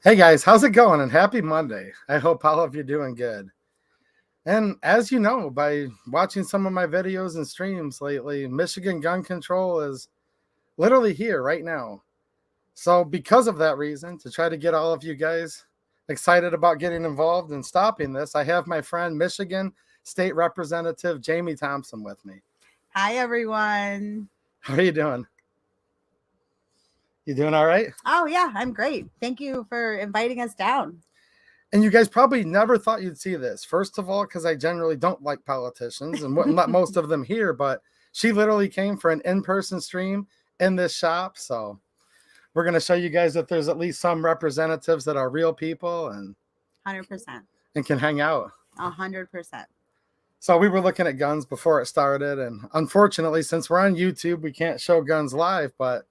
Hey guys, how's it going? And happy Monday. I hope all of you are doing good. And as you know, by watching some of my videos and streams lately, Michigan gun control is literally here right now. So, because of that reason, to try to get all of you guys excited about getting involved and stopping this, I have my friend Michigan State Representative Jamie Thompson with me. Hi, everyone. How are you doing? You doing all right? Oh, yeah, I'm great. Thank you for inviting us down. And you guys probably never thought you'd see this. First of all, because I generally don't like politicians and wouldn't let most of them here, but she literally came for an in-person stream in this shop. So we're going to show you guys that there's at least some representatives that are real people and 100%. And can hang out. 100%. So we were looking at guns before it started. And unfortunately, since we're on YouTube, we can't show guns live, but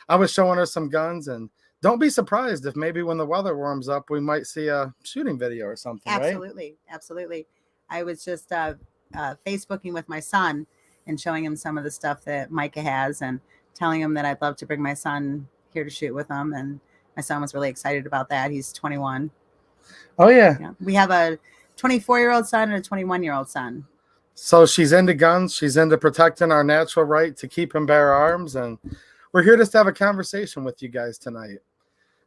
I was showing her some guns, and don't be surprised if maybe when the weather warms up, we might see a shooting video or something, Absolutely. Right? Absolutely. I was just Facebooking with my son and showing him some of the stuff that Micah has and telling him that I'd love to bring my son here to shoot with him. And my son was really excited about that. He's 21. Oh, yeah. We have a 24-year-old son and a 21-year-old son. So she's into guns. She's into protecting our natural right to keep and bear arms. And we're here just to have a conversation with you guys tonight.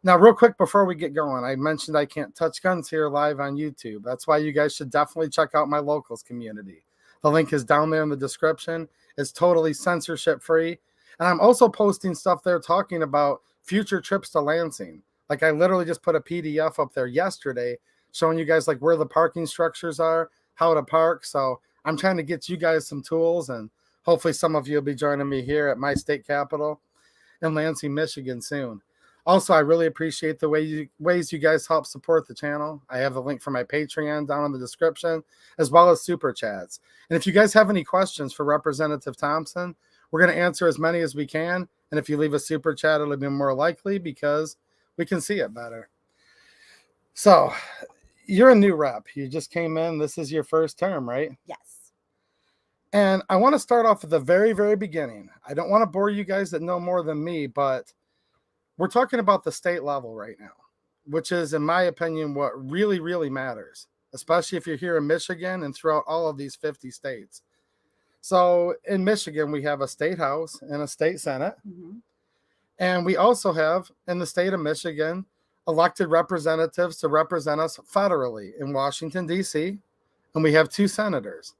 Now, real quick before we get going, I mentioned I can't touch guns here live on YouTube. That's why you guys should definitely check out my locals community. The link is down there in the description. It's totally censorship free. And I'm also posting stuff there talking about future trips to Lansing. Like I literally just put a PDF up there yesterday showing you guys like where the parking structures are, how to park. So I'm trying to get you guys some tools, and hopefully some of you will be joining me here at my state capitol in Lansing, Michigan soon. Also, I really appreciate the ways you guys help support the channel. I have the link for my Patreon down in the description, as well as Super Chats. And if you guys have any questions for Representative Thompson, we're going to answer as many as we can. And if you leave a Super Chat, it'll be more likely because we can see it better. So, you're a new rep. You just came in. This is your first term, right? Yes. And I want to start off at the very, very beginning. I don't want to bore you guys that know more than me, but we're talking about the state level right now, which is, in my opinion, what really, really matters, especially if you're here in Michigan and throughout all of these 50 states. So in Michigan, we have a state house and a state senate. Mm-hmm. And we also have, in the state of Michigan, elected representatives to represent us federally in Washington, D.C., and we have 2 senators.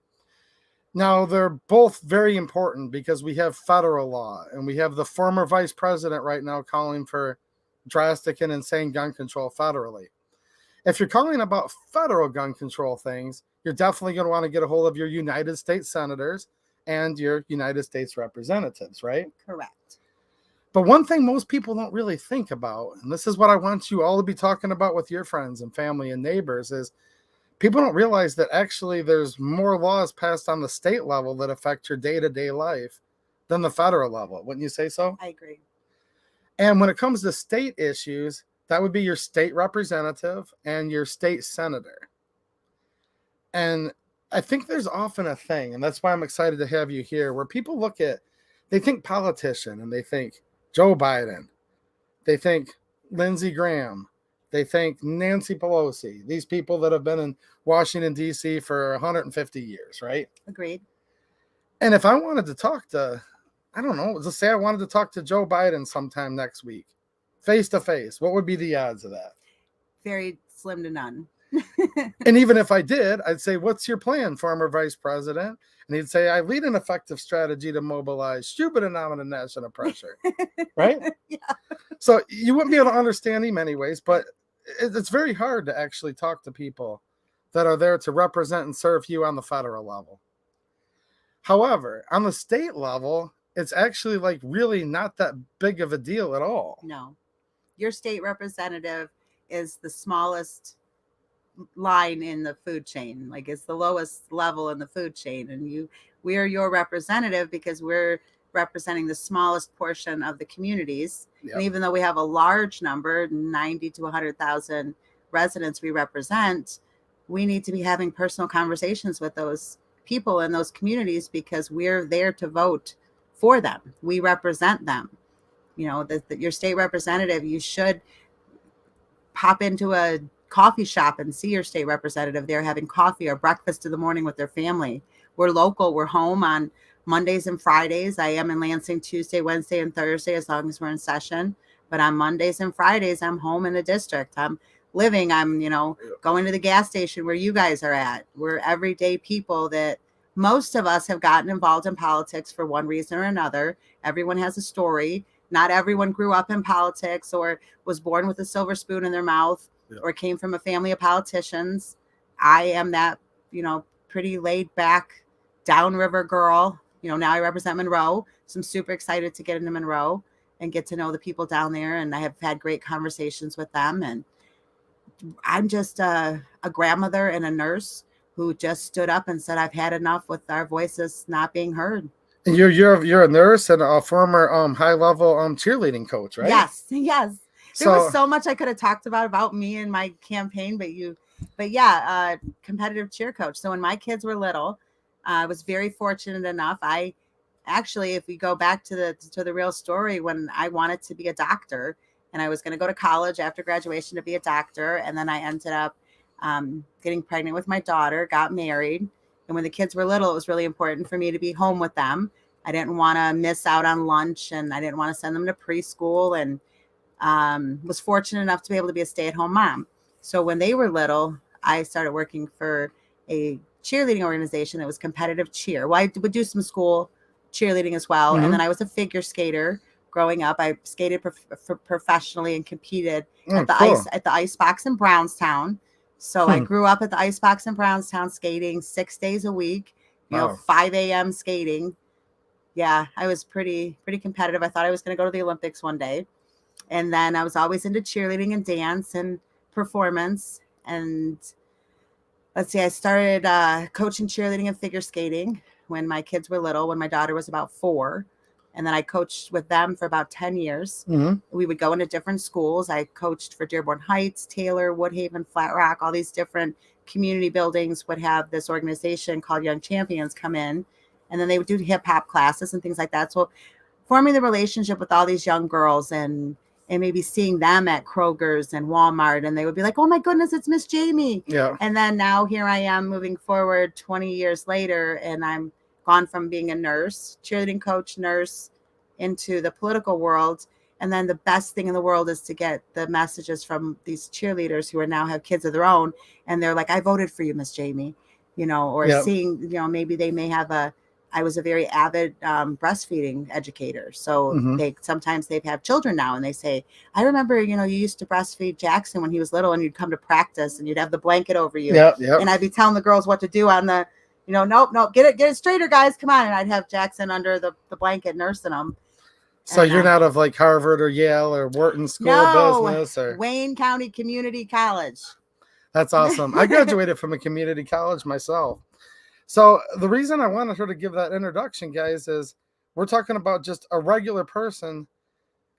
Now, they're both very important because we have federal law, and we have the former vice president right now calling for drastic and insane gun control federally. If you're calling about federal gun control things, you're definitely going to want to get a hold of your United States senators and your United States representatives, right? Correct. But one thing most people don't really think about, and this is what I want you all to be talking about with your friends and family and neighbors, is people don't realize that actually there's more laws passed on the state level that affect your day-to-day life than the federal level. Wouldn't you say so? I agree. And when it comes to state issues, that would be your state representative and your state senator. And I think there's often a thing, and that's why I'm excited to have you here, where people look at, they think politician, and they think Joe Biden, they think Lindsey Graham, they think Nancy Pelosi, these people that have been in Washington, D.C. for 150 years, right? Agreed. And if I wanted to talk to, I don't know, let's say I wanted to talk to Joe Biden sometime next week, face to face, what would be the odds of that? Very slim to none. And even if I did, I'd say, what's your plan, former vice president? And he'd say, I lead an effective strategy to mobilize stupid amount of national pressure, right? Yeah. So you wouldn't be able to understand him anyways, but it's very hard to actually talk to people that are there to represent and serve you on the federal level. However, on the state level, it's actually like really not that big of a deal at all. No. Your state representative is the smallest line in the food chain. Like it's the lowest level in the food chain. And we are your representative because we're representing the smallest portion of the communities. Yep. And even though we have a large number, 90 to 100,000 residents we represent, we need to be having personal conversations with those people in those communities because we're there to vote for them. We represent them. You know, your state representative, you should pop into a coffee shop and see your state representative there having coffee or breakfast in the morning with their family. We're local. We're home on Mondays and Fridays. I am in Lansing Tuesday, Wednesday, and Thursday as long as we're in session. But on Mondays and Fridays, I'm home in the district. I'm living. I'm, going to the gas station where you guys are at. We're everyday people that most of us have gotten involved in politics for one reason or another. Everyone has a story. Not everyone grew up in politics or was born with a silver spoon in their mouth or came from a family of politicians. I am that, pretty laid back downriver girl. Now I represent Monroe. So I'm super excited to get into Monroe and get to know the people down there. And I have had great conversations with them. And I'm just a grandmother and a nurse who just stood up and said, I've had enough with our voices not being heard. And you're a nurse and a former high level cheerleading coach, right? Yes. There was so much I could have talked about me and my campaign, competitive cheer coach. So when my kids were little, I was very fortunate enough. If we go back to the real story, when I wanted to be a doctor and I was going to go to college after graduation to be a doctor, and then I ended up getting pregnant with my daughter, got married. And when the kids were little, it was really important for me to be home with them. I didn't want to miss out on lunch, and I didn't want to send them to preschool, and was fortunate enough to be able to be a stay-at-home mom. So when they were little, I started working for a cheerleading organization that was competitive cheer. Well, I would do some school cheerleading as well. Mm-hmm. And then I was a figure skater growing up. I skated professionally and competed at the ice box in Brownstown. So I grew up at the ice box in Brownstown skating 6 days a week, 5 a.m. skating. Yeah, I was pretty competitive. I thought I was going to go to the Olympics one day. And then I was always into cheerleading and dance and performance. And I started coaching cheerleading and figure skating when my kids were little, when my daughter was about 4. And then I coached with them for about 10 years. Mm-hmm. We would go into different schools. I coached for Dearborn Heights, Taylor, Woodhaven, Flat Rock. All these different community buildings would have this organization called Young Champions come in. And then they would do hip hop classes and things like that. So forming the relationship with all these young girls and maybe seeing them at Kroger's and Walmart, and they would be like, oh my goodness, it's Miss Jamie. Yeah. And then now here I am moving forward 20 years later, and I'm gone from being a nurse, cheerleading coach, nurse, into the political world. And then the best thing in the world is to get the messages from these cheerleaders who are now have kids of their own. And they're like, I voted for you, Miss Jamie, seeing, maybe they may have I was a very avid breastfeeding educator. So sometimes they've have children now and they say, I remember, you used to breastfeed Jackson when he was little, and you'd come to practice and you'd have the blanket over you. Yep. And I'd be telling the girls what to do on the, nope, get it straighter, guys, come on. And I'd have Jackson under the blanket nursing them. So you're not of like Harvard or Yale or Wharton School of Business or Wayne County Community College. That's awesome. I graduated from a community college myself. So the reason I wanted her to give that introduction, guys, is we're talking about just a regular person.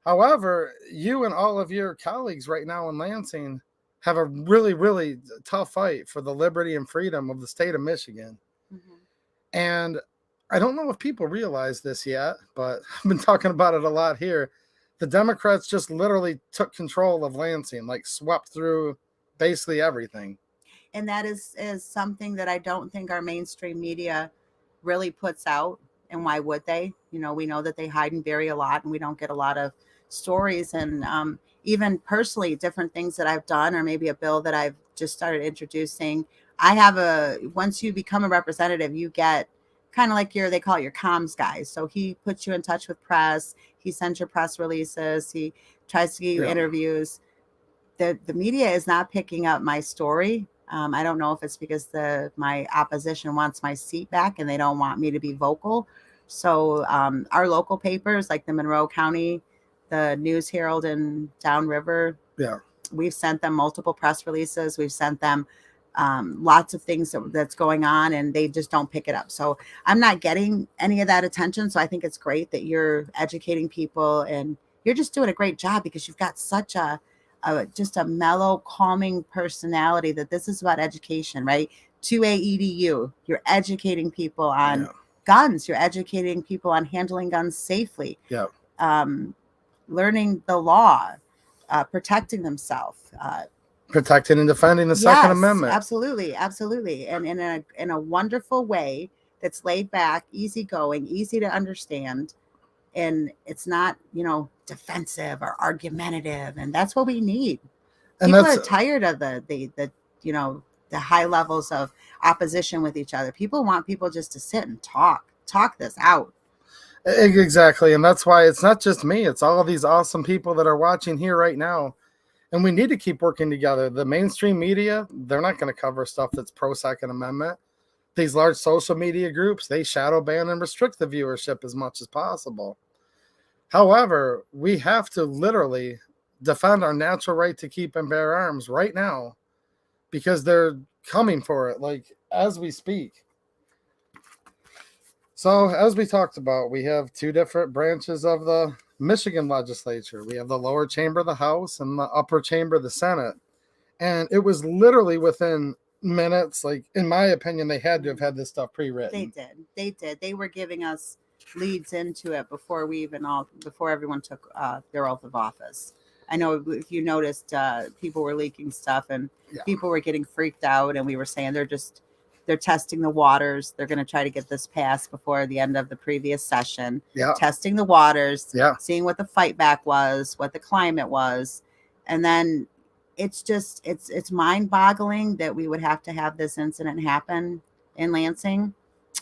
However, you and all of your colleagues right now in Lansing have a really, really tough fight for the liberty and freedom of the state of Michigan. Mm-hmm. And I don't know if people realize this yet, but I've been talking about it a lot here. The Democrats just literally took control of Lansing, like swept through basically everything. And that is something that I don't think our mainstream media really puts out. And why would they? We know that they hide and bury a lot, and we don't get a lot of stories. And even personally, different things that I've done, or maybe a bill that I've just started introducing. Once you become a representative, you get kind of like they call it your comms guy. So he puts you in touch with press. He sends your press releases. He tries to get you interviews. The media is not picking up my story. I don't know if it's because my opposition wants my seat back and they don't want me to be vocal. So our local papers, like the Monroe County, the News Herald and Downriver, we've sent them multiple press releases. We've sent them lots of things that's going on, and they just don't pick it up. So I'm not getting any of that attention. So I think it's great that you're educating people, and you're just doing a great job because you've got such just a mellow, calming personality that this is about education, right? 2A EDU, you're educating people on guns. You're educating people on handling guns safely. Yeah. Learning the law. protecting themselves. Protecting and defending the Second Amendment. Absolutely, absolutely, and in a wonderful way that's laid back, easygoing, easy to understand, and it's not defensive or argumentative, and that's what we need. And People are tired of the high levels of opposition with each other. People want people just to sit and talk this out. Exactly, and that's why it's not just me; it's all of these awesome people that are watching here right now. And we need to keep working together. The mainstream media, they're not going to cover stuff that's pro-Second Amendment. These large social media groups, they shadow ban and restrict the viewership as much as possible. However, we have to literally defend our natural right to keep and bear arms right now because they're coming for it, like, as we speak. So, as we talked about, we have two different branches of the Michigan legislature. We have the lower chamber of the House and the upper chamber of the Senate. And it was literally within minutes, like, in my opinion, they had to have had this stuff pre-written. They did. They were giving us leads into it before everyone took their oath of office. I know if you noticed, people were leaking stuff and people were getting freaked out, and we were saying they're testing the waters. They're going to try to get this passed before the end of the previous session. Yeah. Testing the waters, seeing what the fight back was, what the climate was. And then it's mind-boggling that we would have to have this incident happen in Lansing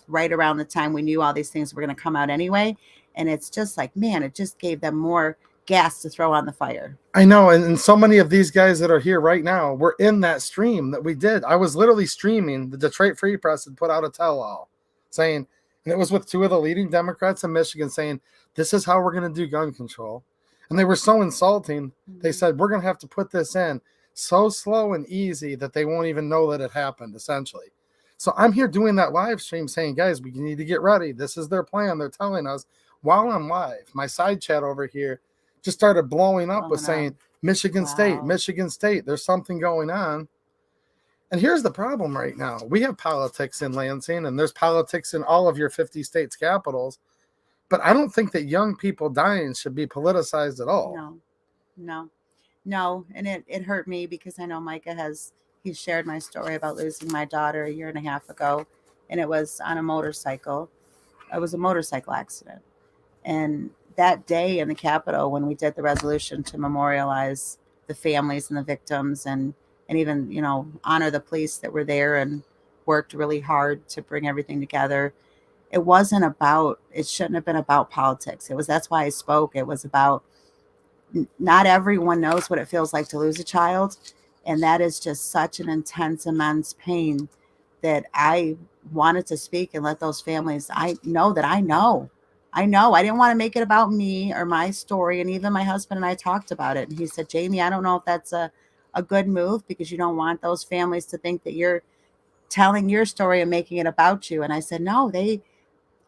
right around the time we knew all these things were going to come out anyway. And it's just like, man, it just gave them more gas to throw on the fire. I know, and so many of these guys that are here right now were in that stream that we did. I was literally streaming. The Detroit Free Press had put out a tell-all saying, and it was with two of the leading Democrats in Michigan saying, this is how we're going to do gun control. And they were so insulting. Mm-hmm. They said, we're going to have to put this in so slow and easy that they won't even know that it happened, essentially. So I'm here doing that live stream saying, guys, we need to get ready. This is their plan. They're telling us while I'm live. My side chat over here just started blowing up with saying, Michigan State, there's something going on. And here's the problem right now. We have politics in Lansing, and there's politics in all of your 50 states capitals. But I don't think that young people dying should be politicized at all. No. And it hurt me because I know Micah he shared my story about losing my daughter a year and a half ago. And it was on a motorcycle. It was a motorcycle accident. And that day in the Capitol, when we did the resolution to memorialize the families and the victims and even, honor the police that were there and worked really hard to bring everything together, it shouldn't have been about politics. That's why I spoke. It was about, not everyone knows what it feels like to lose a child. And that is just such an intense, immense pain that I wanted to speak and let those families, I know. I didn't want to make it about me or my story. And even my husband and I talked about it. And he said, Jamie, I don't know if that's a good move because you don't want those families to think that you're telling your story and making it about you. And I said, no,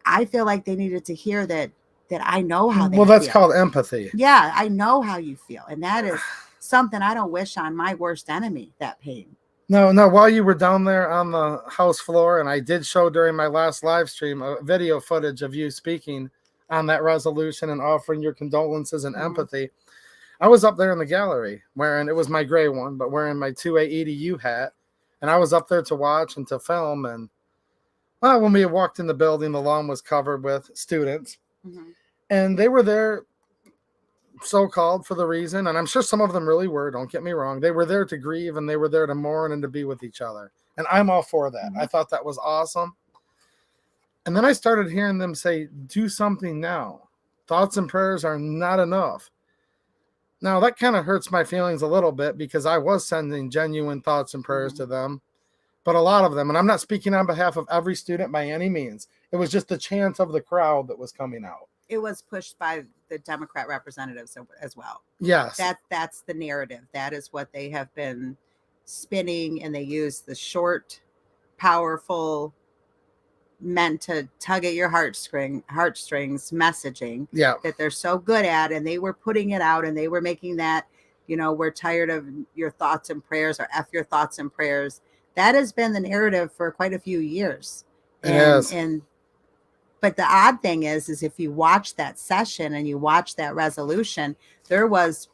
I feel like they needed to hear that I know how they feel. Well, that's called empathy. Yeah, I know how you feel. And that is something I don't wish on my worst enemy, that pain. No, while you were down there on the House floor, and I did show during my last live stream a video footage of you speaking on that resolution and offering your condolences and empathy. I was up there in the gallery it was my gray one, but wearing my 2A EDU hat. And I was up there to watch and to film. And when we walked in the building, the lawn was covered with students. Mm-hmm. And they were there so-called for the reason, and I'm sure some of them really were, don't get me wrong. They were there to grieve and they were there to mourn and to be with each other. And I'm all for that. Mm-hmm. I thought that was awesome. And then I started hearing them say, do something now. Thoughts and prayers are not enough. Now, that kind of hurts my feelings a little bit because I was sending genuine thoughts and prayers to them. But a lot of them, and I'm not speaking on behalf of every student by any means, it was just the chant of the crowd that was coming out. It was pushed by the Democrat representatives as well. Yes. That's the narrative. That is what they have been spinning, and they use the short, powerful, meant to tug at your heartstrings messaging that they're so good at, and they were putting it out and they were making that, we're tired of your thoughts and prayers, or F your thoughts and prayers. That has been the narrative for quite a few years. But the odd thing is if you watch that session and you watch that resolution, there was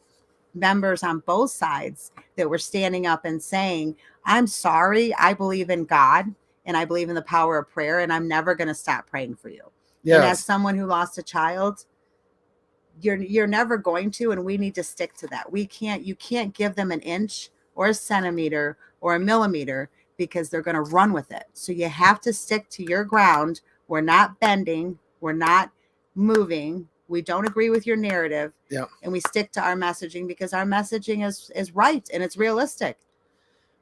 members on both sides that were standing up and saying, I'm sorry, I believe in God and I believe in the power of prayer, and I'm never going to stop praying for you. Yes. And as someone who lost a child, you're never going to, and we need to stick to that. You can't give them an inch or a centimeter or a millimeter, because they're going to run with it. So you have to stick to your ground. We're not bending. We're not moving. We don't agree with your narrative. Yeah. And we stick to our messaging, because our messaging is right and it's realistic.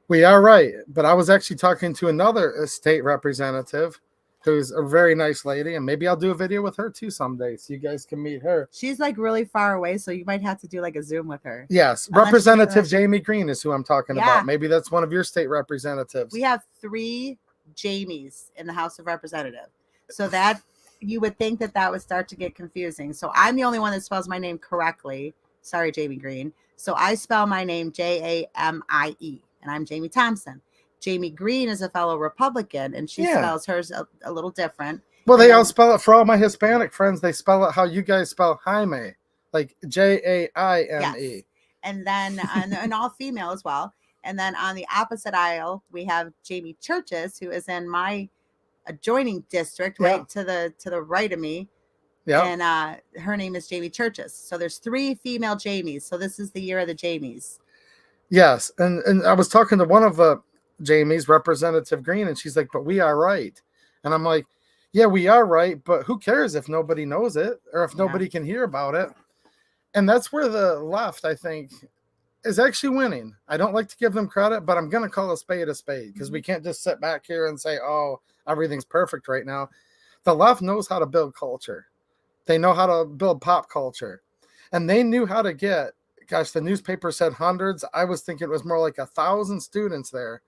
We are right. But I was actually talking to another state representative who's a very nice lady, and maybe I'll do a video with her too someday so you guys can meet her. She's like really far away, so you might have to do like a Zoom with her. Yes. Representative Jamie Green is who I'm talking about. Maybe that's one of your state representatives. We have 3 Jamies in the House of Representatives. So that you would think that would start to get confusing. So I'm the only one that spells my name correctly. Sorry, Jamie Green. So I spell my name Jamie, and I'm Jamie Thompson. Jamie Green is a fellow Republican, and she spells hers a little different. Well, they all spell it, for all my Hispanic friends, they spell it how you guys spell Jaime, like Jaime. Yes. And then, and all female as well. And then on the opposite aisle, we have Jamie Churches, who is in my adjoining district, right to the right of me. Yeah. And her name is Jamie Churches. So there's 3 female Jamies. So this is the year of the Jamies. Yes. And I was talking to one of the Jamie's, Representative Green, and she's like, but we are right. And I'm like, yeah, we are right, but who cares if nobody knows it or if nobody can hear about it? And that's where the left, I think, is actually winning. I don't like to give them credit, but I'm going to call a spade, because we can't just sit back here and say, oh, everything's perfect right now. The left knows how to build culture. They know how to build pop culture. And they knew how to get, gosh, the newspaper said hundreds. I was thinking it was more like 1,000 students there.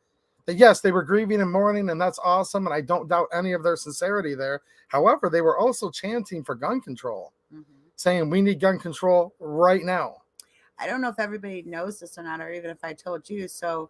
Yes, they were grieving and mourning, and that's awesome, and I don't doubt any of their sincerity there. However, they were also chanting for gun control, saying we need gun control right now. I don't know if everybody knows this or not, or even if I told you. So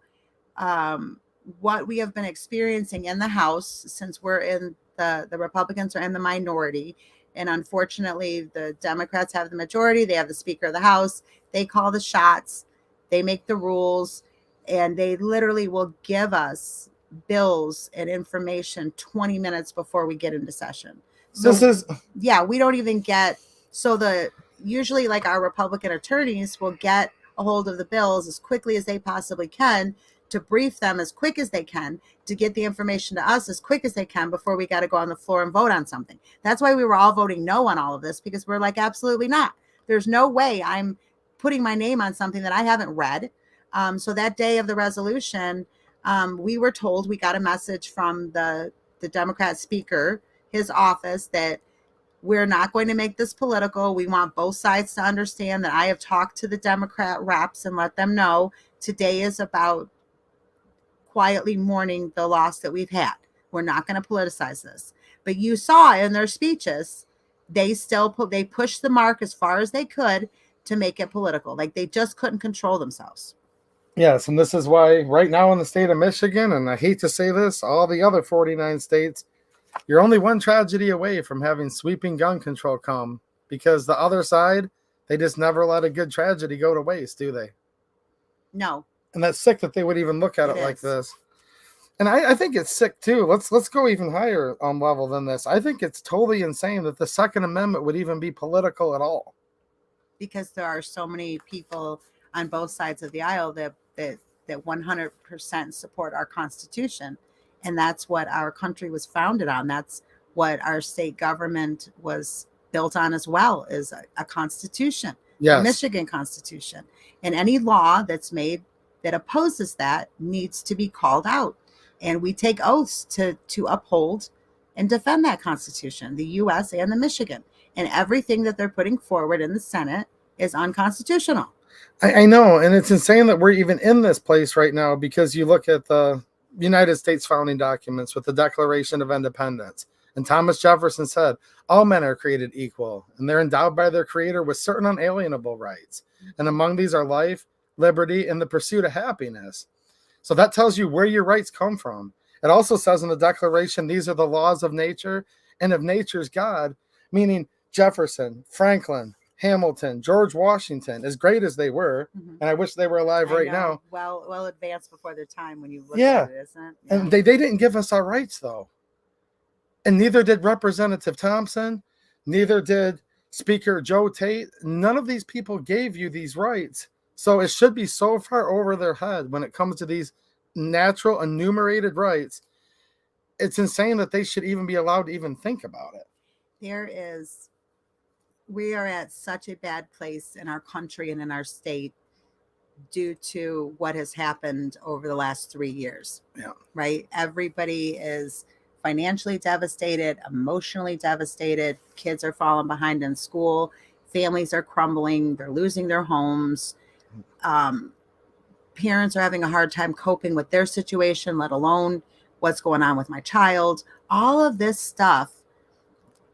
what we have been experiencing in the House, since we're in the Republicans are in the minority, and unfortunately the Democrats have the majority, they have the Speaker of the House, they call the shots, they make the rules, and they literally will give us bills and information 20 minutes before we get into session. So we don't even get, usually like our Republican attorneys will get a hold of the bills as quickly as they possibly can, to brief them as quick as they can, to get the information to us as quick as they can before we got to go on the floor and vote on something. That's why we were all voting no on all of this, because we're like, absolutely not. There's no way I'm putting my name on something that I haven't read. So that day of the resolution, we were told, we got a message from the Democrat speaker, his office, that we're not going to make this political. We want both sides to understand that I have talked to the Democrat reps and let them know today is about quietly mourning the loss that we've had. We're not going to politicize this. But you saw in their speeches, they pushed the mark as far as they could to make it political. Like they just couldn't control themselves. Yes, and this is why right now in the state of Michigan, and I hate to say this, all the other 49 states, you're only one tragedy away from having sweeping gun control come, because the other side, they just never let a good tragedy go to waste, do they? No. And that's sick that they would even look at it like this. And I think it's sick too. Let's go even higher on level than this. I think it's totally insane that the Second Amendment would even be political at all. Because there are so many people on both sides of the aisle that 100% support our Constitution. And that's what our country was founded on. That's what our state government was built on as well, is a Constitution, a Michigan Constitution. And any law that's made that opposes that needs to be called out. And we take oaths to uphold and defend that Constitution, the U.S. and the Michigan. And everything that they're putting forward in the Senate is unconstitutional. I know, and it's insane that we're even in this place right now, because you look at the United States founding documents with the Declaration of Independence, and Thomas Jefferson said, all men are created equal, and they're endowed by their Creator with certain unalienable rights. And among these are life, liberty, and the pursuit of happiness. So that tells you where your rights come from. It also says in the Declaration, these are the laws of nature, and of nature's God, meaning Jefferson, Franklin, Hamilton, George Washington, as great as they were, Mhm. and I wish they were alive I right know, now. well advanced before their time when you look Yeah. at it, isn't it? And they didn't give us our rights, though. And neither did Representative Thompson, neither did Speaker Joe Tate. None of these people gave you these rights. So it should be so far over their head when it comes to these natural enumerated rights. It's insane that they should even be allowed to even think about it. We are at such a bad place in our country and in our state due to what has happened over the last 3 years. Yeah. Right? Everybody is financially devastated, emotionally devastated. Kids are falling behind in school. Families are crumbling. They're losing their homes. Parents are having a hard time coping with their situation, let alone what's going on with my child. All of this stuff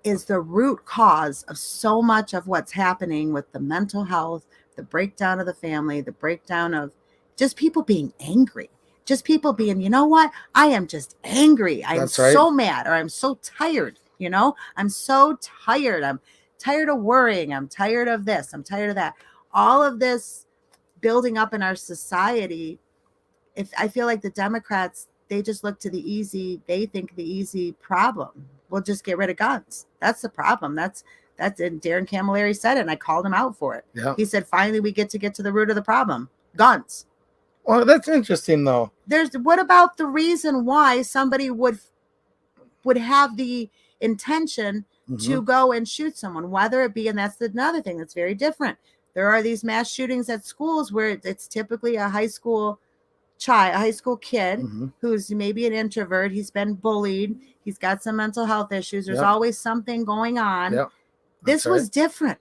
is the root cause of so much of what's happening with the mental health, the breakdown of the family, the breakdown of just people being angry, just people being, you know what? I am just angry. I'm so mad, or I'm so tired. I'm so tired. I'm tired of worrying. I'm tired of this. I'm tired of that. All of this building up in our society. If I feel like the Democrats, they just look to they think the easy problem. We'll just get rid of guns. That's the problem. That's and Darren Camilleri said it, and I called him out for it. Yeah. He said, finally, we get to the root of the problem. Guns. Well, that's interesting, though. What about the reason why somebody would have the intention to go and shoot someone, whether it be, and that's another thing that's very different. There are these mass shootings at schools where it's typically a high school kid who's maybe an introvert. He's been bullied. He's got some mental health issues. There's always something going on. Yep. This was different.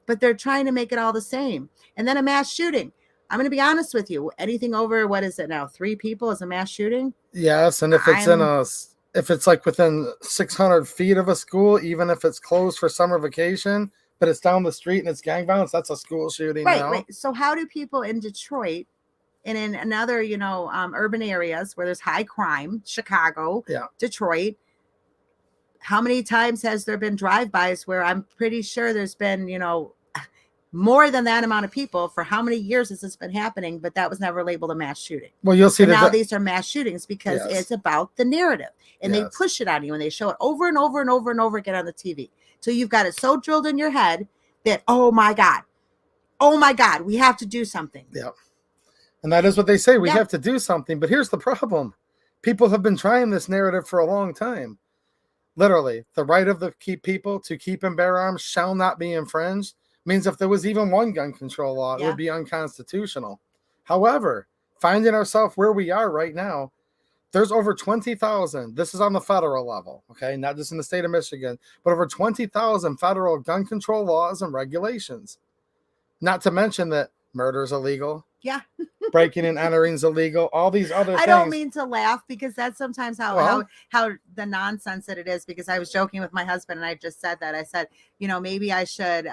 But they're trying to make it all the same. And then a mass shooting. I'm going to be honest with you. Anything over, what is it now? 3 people is a mass shooting? Yes. And if it's like within 600 feet of a school, even if it's closed for summer vacation, but it's down the street and it's gang violence, that's a school shooting. Right. So how do people in Detroit and in other, urban areas where there's high crime, Chicago, Detroit, how many times has there been drive-bys where I'm pretty sure there's been, more than that amount of people? For how many years has this been happening? But that was never labeled a mass shooting. Well, you'll see that now these are mass shootings because it's about the narrative, and they push it on you, and they show it over and over and over and over again on the TV. So you've got it so drilled in your head that, oh my God, we have to do something. Yeah. And that is what they say. We have to do something. But here's the problem. People have been trying this narrative for a long time. Literally, the right of the people to keep and bear arms shall not be infringed means if there was even one gun control law, it would be unconstitutional. However, finding ourselves where we are right now, there's over 20,000. This is on the federal level, okay? Not just in the state of Michigan, but over 20,000 federal gun control laws and regulations. Not to mention that murder is illegal. Yeah. Breaking and entering is illegal. All these other things. I don't mean to laugh because that's sometimes how the nonsense that it is, because I was joking with my husband and I just said that. I said, maybe I should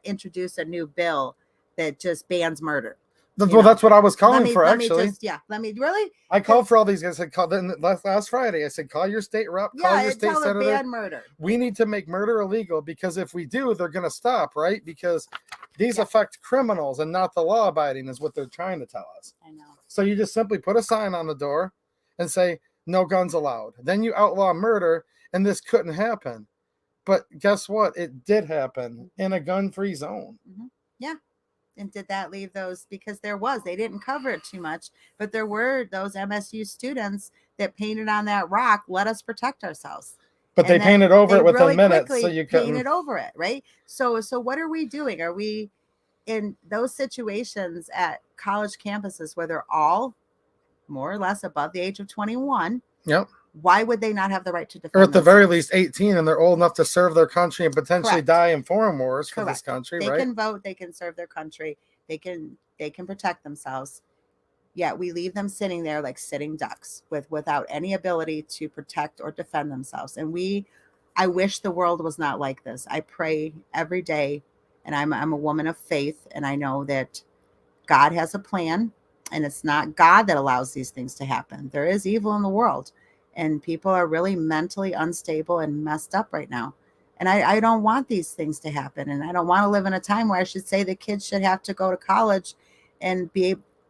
introduce a new bill that just bans murder. Well, that's what I was calling for, actually. Really? I called for all these guys. I called last Friday. I said, call your state rep, call your state senator. Ban murder. We need to make murder illegal because if we do, they're going to stop, right? Because these affect criminals and not the law abiding is what they're trying to tell us. I know. So you just simply put a sign on the door and say, no guns allowed. Then you outlaw murder and this couldn't happen. But guess what? It did happen in a gun-free zone. Mm-hmm. Yeah. And did that leave those, because they didn't cover it too much, but there were those MSU students that painted on that rock, let us protect ourselves. But they painted over it within minutes, so you couldn't painted over it, right? So what are we doing? Are we in those situations at college campuses where they're all more or less above the age of 21? Yep. Why would they not have the right to defend? Or at the very least 18, and they're old enough to serve their country and potentially die in foreign wars for this country, right? They can vote, they can serve their country, they can protect themselves. Yet we leave them sitting there like sitting ducks without any ability to protect or defend themselves. And I wish the world was not like this. I pray every day, and I'm a woman of faith, and I know that God has a plan, and it's not God that allows these things to happen. There is evil in the world. And people are really mentally unstable and messed up right now. And I don't want these things to happen. And I don't want to live in a time where I should say that kids should have to go to college and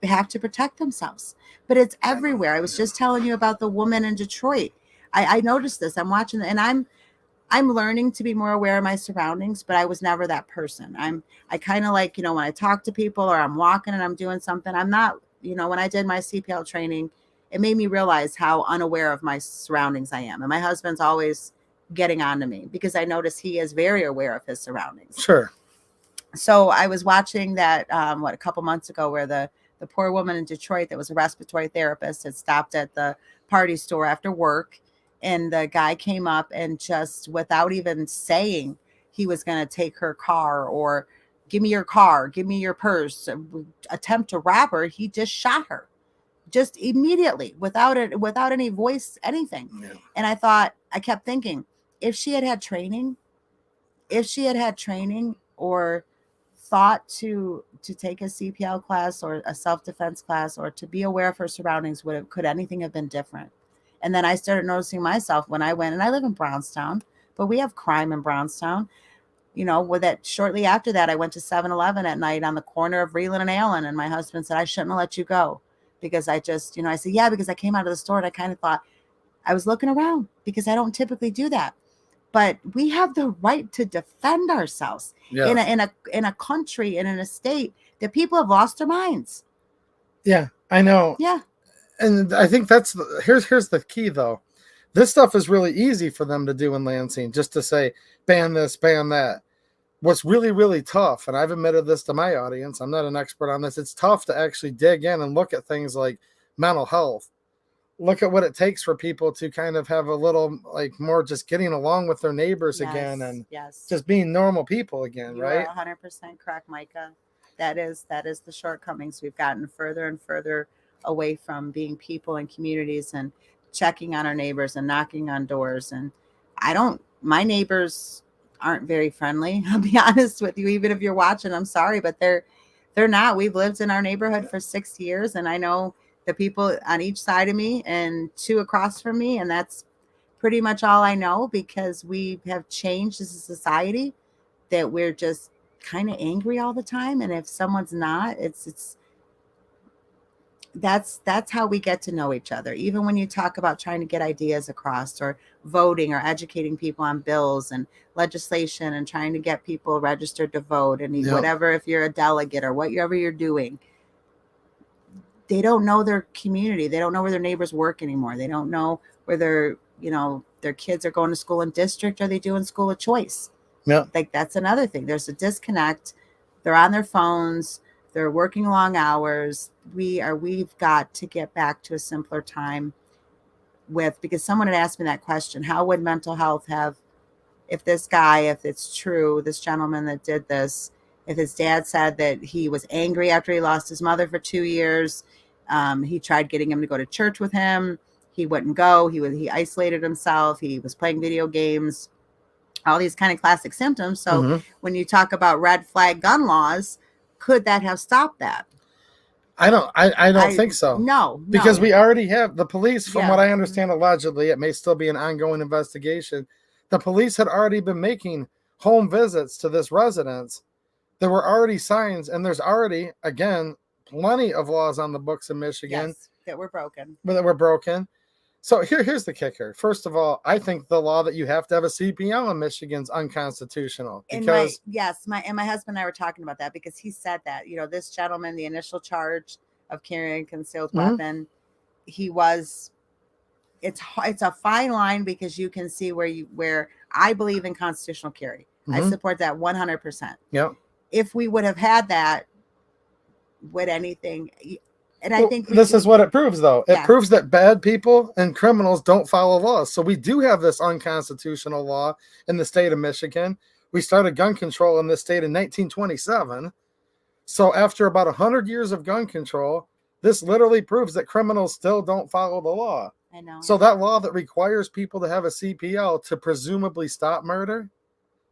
have to protect themselves. But it's everywhere. I was just telling you about the woman in Detroit. I noticed this. I'm watching, and I'm learning to be more aware of my surroundings, but I was never that person. I kind of like, when I talk to people or I'm walking and I'm doing something, I'm not, when I did my CPL training, it made me realize how unaware of my surroundings I am. And my husband's always getting on to me because I notice he is very aware of his surroundings. Sure. So I was watching that, a couple months ago, where the poor woman in Detroit that was a respiratory therapist had stopped at the party store after work. And the guy came up and just, without even saying he was going to take her car or give me your car, give me your purse, attempt to rob her, he just shot her. Just immediately, without any voice, anything. Yeah. And I kept thinking, if she had had training or thought to take a CPL class or a self-defense class or to be aware of her surroundings, could anything have been different? And then I started noticing myself when I went, and I live in Brownstown, but we have crime in Brownstown. With that, shortly after that, I went to 7-Eleven at night on the corner of Reland and Allen, and my husband said, I shouldn't have let you go. Because I just, I said, yeah, because I came out of the store and I kind of thought, I was looking around because I don't typically do that. But we have the right to defend ourselves in a country and in a state that people have lost their minds. Yeah, I know. Yeah. And I think here's the key though. This stuff is really easy for them to do in Lansing, just to say, ban this, ban that. What's really, really tough, and I've admitted this to my audience, I'm not an expert on this, it's tough to actually dig in and look at things like mental health. Look at what it takes for people to kind of have a little, like, more just getting along with their neighbors again and just being normal people again, right? You're 100% correct, Micah. That is the shortcomings. We've gotten further and further away from being people and communities and checking on our neighbors and knocking on doors. And my neighbors aren't very friendly. I'll be honest with you. Even if you're watching, I'm sorry, but they're not. We've lived in our neighborhood for 6 years, and I know the people on each side of me and 2 across from me, and that's pretty much all I know, because we have changed as a society that we're just kind of angry all the time. And if someone's not, that's how we get to know each other. Even when you talk about trying to get ideas across or voting or educating people on bills and legislation and trying to get people registered to vote and whatever, if you're a delegate or whatever you're doing, they don't know their community. They don't know where their neighbors work anymore. They don't know where their kids are going to school in district or they doing school of choice. Yeah. Like, that's another thing. There's a disconnect. They're on their phones. They're working long hours. We've got to get back to a simpler time because someone had asked me that question, how would mental health have, if it's true, this gentleman that did this, if his dad said that he was angry after he lost his mother for 2 years, he tried getting him to go to church with him. He wouldn't go. He isolated himself. He was playing video games, all these kind of classic symptoms. So when you talk about red flag gun laws, could that have stopped that? I don't think so. No. Because we already have the police, from what I understand, allegedly, it may still be an ongoing investigation. The police had already been making home visits to this residence. There were already signs, and there's already, again, plenty of laws on the books in Michigan that were broken. So here's the kicker. First of all, I think the law that you have to have a CPL in Michigan is unconstitutional. Because my husband and I were talking about that, because he said that, this gentleman, the initial charge of carrying a concealed weapon, it's a fine line, because you can see where I believe in constitutional carry. I support that 100%. Yeah. If we would have had that, would anything? And I think this is what it proves, though. It proves that bad people and criminals don't follow laws. So we do have this unconstitutional law in the state of Michigan. We started gun control in this state in 1927. So after about 100 years of gun control, this literally proves that criminals still don't follow the law. I know. So that law that requires people to have a CPL to presumably stop murder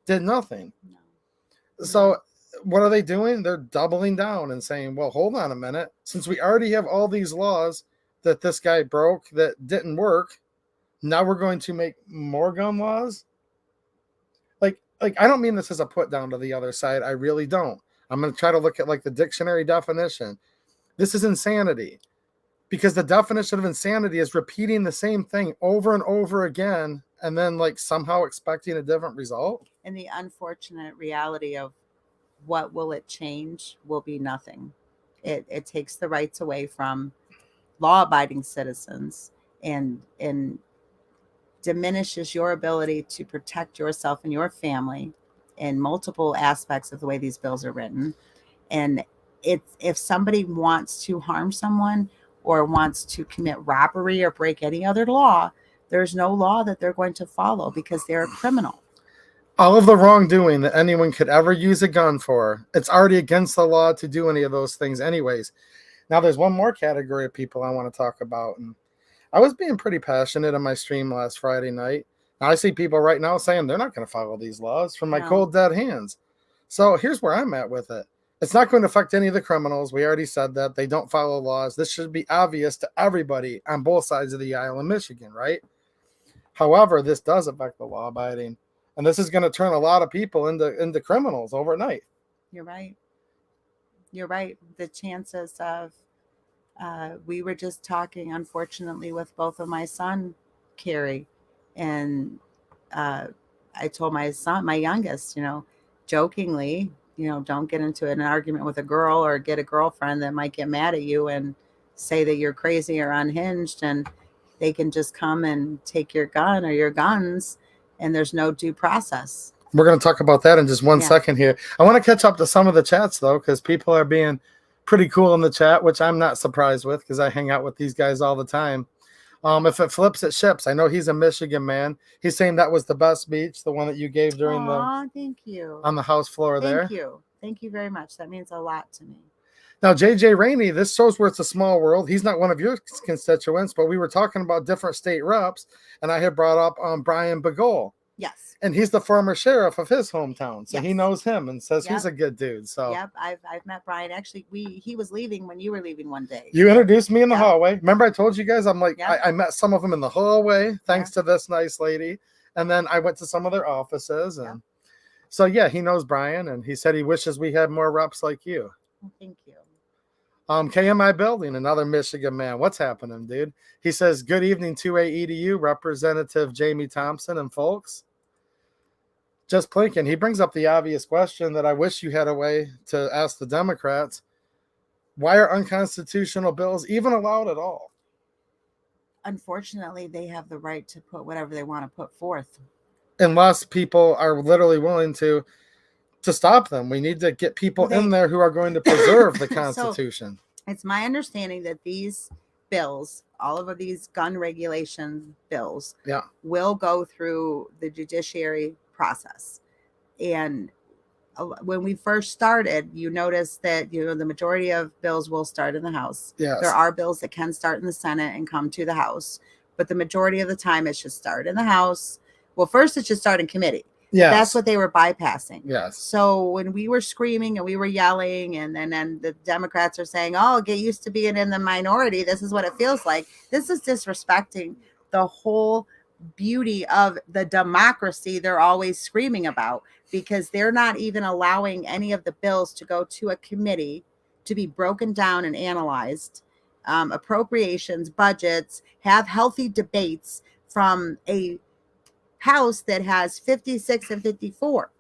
did nothing. No. So what are they doing? They're doubling down and saying, well, hold on a minute. Since we already have all these laws that this guy broke that didn't work, now we're going to make more gun laws? Like, like, I don't mean this as a put down to the other side. I really don't. I'm going to try to look at like the dictionary definition. This is insanity, because the definition of insanity is repeating the same thing over and over again and then like somehow expecting a different result. And the unfortunate reality of what will it change will be nothing. It takes the rights away from law-abiding citizens and diminishes your ability to protect yourself and your family in multiple aspects of the way these bills are written. And if somebody wants to harm someone or wants to commit robbery or break any other law, there's no law that they're going to follow because they're a criminal. All of the wrongdoing that anyone could ever use a gun for, it's already against the law to do any of those things anyways. Now, there's one more category of people I want to talk about. And I was being pretty passionate on my stream last Friday night. Now, I see people right now saying they're not going to follow these laws from my cold, dead hands. So here's where I'm at with it. It's not going to affect any of the criminals. We already said that. They don't follow laws. This should be obvious to everybody on both sides of the aisle in Michigan, right? However, this does affect the law-abiding. And this is going to turn a lot of people into criminals overnight. You're right. You're right. The chances of, we were just talking, unfortunately, with both of my son, Carrie, and I told my son, my youngest, jokingly, don't get into an argument with a girl or get a girlfriend that might get mad at you and say that you're crazy or unhinged, and they can just come and take your gun or your guns, and there's no due process. We're going to talk about that in just one second here. I want to catch up to some of the chats, though, because people are being pretty cool in the chat, which I'm not surprised with because I hang out with these guys all the time. If it flips, it ships. I know he's a Michigan man. He's saying that was the best speech, the one that you gave during thank you. On the House floor there. Thank you. Thank you very much. That means a lot to me. Now, JJ Rainey, this shows where it's a small world. He's not one of your constituents, but we were talking about different state reps, and I had brought up Brian Bagol. Yes. And he's the former sheriff of his hometown, so he knows him and says he's a good dude. So I've met Brian. Actually, he was leaving when you were leaving one day. You introduced me in the hallway. Remember, I told you guys, I'm like, I met some of them in the hallway thanks to this nice lady, and then I went to some of their offices, and so he knows Brian, and he said he wishes we had more reps like you. Well, thank you. KMI Building, another Michigan man. What's happening, dude? He says, good evening, 2A EDU, Representative Jamie Thompson and folks. Just Plinkin, he brings up the obvious question that I wish you had a way to ask the Democrats. Why are unconstitutional bills even allowed at all? Unfortunately, they have the right to put whatever they want to put forth. Unless people are literally willing to stop them. We need to get people in there who are going to preserve the Constitution. So it's my understanding that these bills, all of these gun regulation bills, will go through the judiciary process. And when we first started, you noticed that the majority of bills will start in the House. Yes. There are bills that can start in the Senate and come to the House, but the majority of the time it should start in the House. Well, first it should start in committee. Yes. That's what they were bypassing. Yes. So when we were screaming and we were yelling, and then the Democrats are saying, oh, get used to being in the minority. This is what it feels like. This is disrespecting the whole beauty of the democracy they're always screaming about, because they're not even allowing any of the bills to go to a committee to be broken down and analyzed. Appropriations, budgets, have healthy debates from a House that has 56 and 54.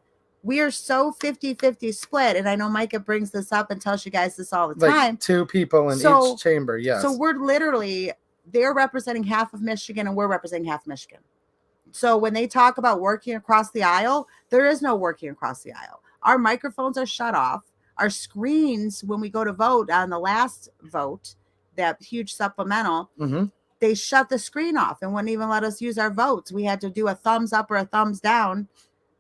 We are so 50-50 split. And I know Micah brings this up and tells you guys this all the time. Two people in each chamber, yes. So we're literally, they're representing half of Michigan and we're representing half of Michigan. So when they talk about working across the aisle, there is no working across the aisle. Our microphones are shut off. Our screens, when we go to vote on the last vote, that huge supplemental, they shut the screen off and wouldn't even let us use our votes. We had to do a thumbs up or a thumbs down.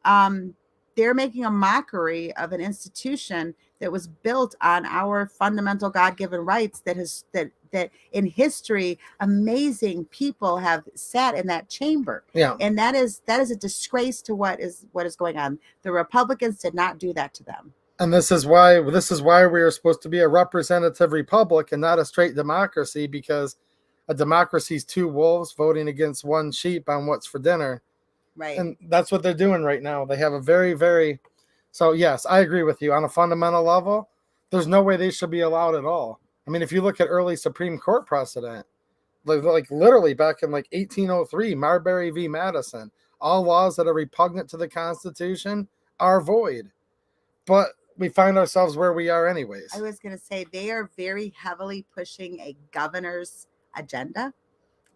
They're making a mockery of an institution that was built on our fundamental God-given rights that in history, amazing people have sat in that chamber. Yeah. And that is a disgrace to what is going on. The Republicans did not do that to them. And this is why we are supposed to be a representative republic and not a straight democracy, because a democracy is two wolves voting against one sheep on what's for dinner. Right. And that's what they're doing right now. They have a very, very, so yes, I agree with you on a fundamental level. There's no way they should be allowed at all. I mean, if you look at early Supreme Court precedent, like literally back in like 1803, Marbury v. Madison, all laws that are repugnant to the Constitution are void. But we find ourselves where we are anyways. I was going to say they are very heavily pushing a governor's agenda.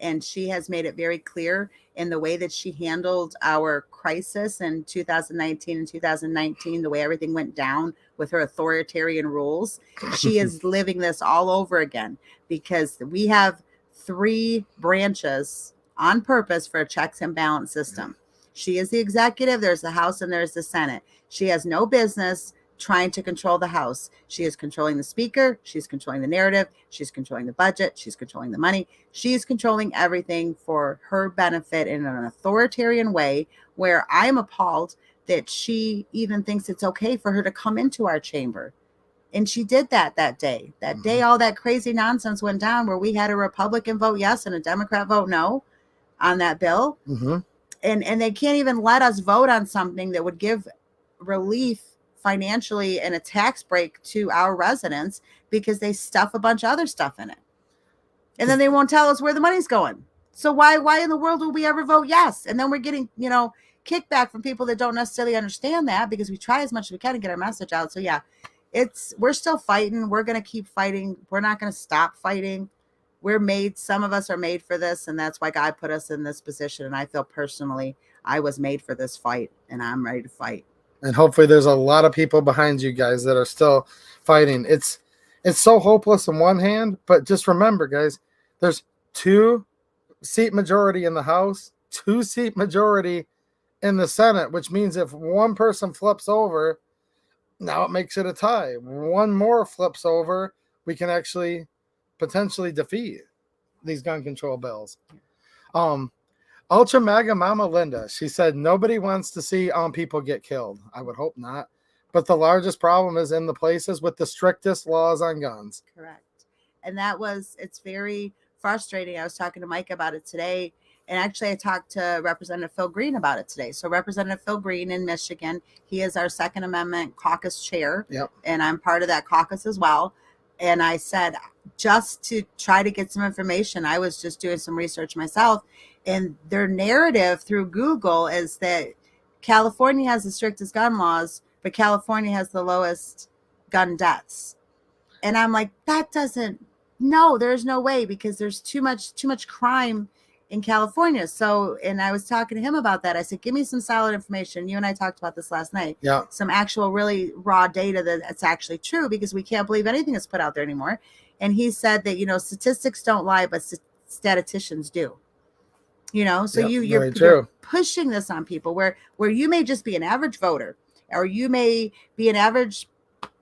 And she has made it very clear in the way that she handled our crisis in 2019 and 2019, the way everything went down with her authoritarian rules. She is living this all over again because we have 3 branches on purpose for a checks and balance system. She is the executive, there's the House, and there's the Senate. She has no business trying to control the House. She is controlling the speaker. She's controlling the narrative. She's controlling the budget. She's controlling the money. She's controlling everything for her benefit in an authoritarian way, where I'm appalled that she even thinks it's okay for her to come into our chamber. And she did that day. That day, all that crazy nonsense went down where we had a Republican vote yes and a Democrat vote no on that bill. And they can't even let us vote on something that would give relief financially and a tax break to our residents because they stuff a bunch of other stuff in it. And then they won't tell us where the money's going. So why in the world would we ever vote yes? And then we're getting, kickback from people that don't necessarily understand that because we try as much as we can to get our message out. So yeah, we're still fighting. We're going to keep fighting. We're not going to stop fighting. Some of us are made for this, and that's why God put us in this position. And I feel personally I was made for this fight, and I'm ready to fight. And hopefully there's a lot of people behind you guys that are still fighting. It's so hopeless on one hand, but just remember, guys, there's 2-seat majority in the House, 2-seat majority in the Senate, which means if one person flips over, now it makes it a tie. One more flips over, we can actually potentially defeat these gun control bills. Ultra Mega Mama Linda, she said, nobody wants to see people get killed. I would hope not. But the largest problem is in the places with the strictest laws on guns. Correct. And it's very frustrating. I was talking to Mike about it today. And actually, I talked to Representative Phil Green about it today. So Representative Phil Green in Michigan, he is our Second Amendment caucus chair. Yep. And I'm part of that caucus as well. And I said, just to try to get some information, I was just doing some research myself. And their narrative through Google is that California has the strictest gun laws, but California has the lowest gun deaths. And I'm like, there's no way, because there's too much crime in California. So, and I was talking to him about that. I said, give me some solid information. You and I talked about this last night. Yeah. Some actual really raw data that's actually true, because we can't believe anything that's put out there anymore. And he said that, statistics don't lie, but statisticians do. So you're pushing this on people where you may just be an average voter, or you may be an average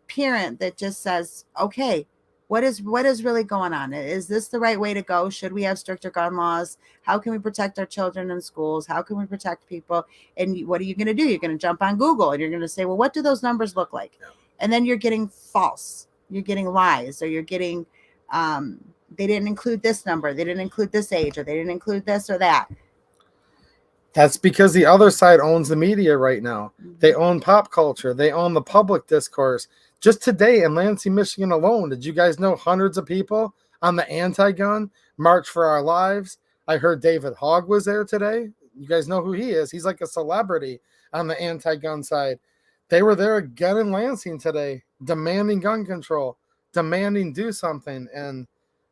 parent that just says, okay, what is really going on? Is this the right way to go? Should we have stricter gun laws? How can we protect our children in schools? How can we protect people? And what are you going to do? You're going to jump on Google and you're going to say, well, what do those numbers look like? Yeah. And then you're getting false. You're getting lies, or you're getting, they didn't include this number. They didn't include this age, or they didn't include this or that. That's because the other side owns the media right now. Mm-hmm. They own pop culture. They own the public discourse. Just today in Lansing, Michigan alone, did you guys know hundreds of people on the anti-gun March for Our Lives? I heard David Hogg was there today. You guys know who he is. He's like a celebrity on the anti-gun side. They were there again in Lansing today, demanding gun control, demanding do something. And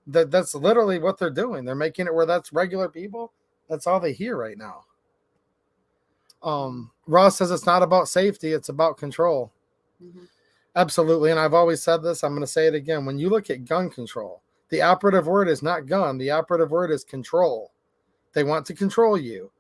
that's literally what they're doing. They're making it where that's regular people. That's all they hear right now. Ross says it's not about safety. It's about control. Mm-hmm. Absolutely. And I've always said this. I'm going to say it again. When you look at gun control, the operative word is not gun. The operative word is control. They want to control you.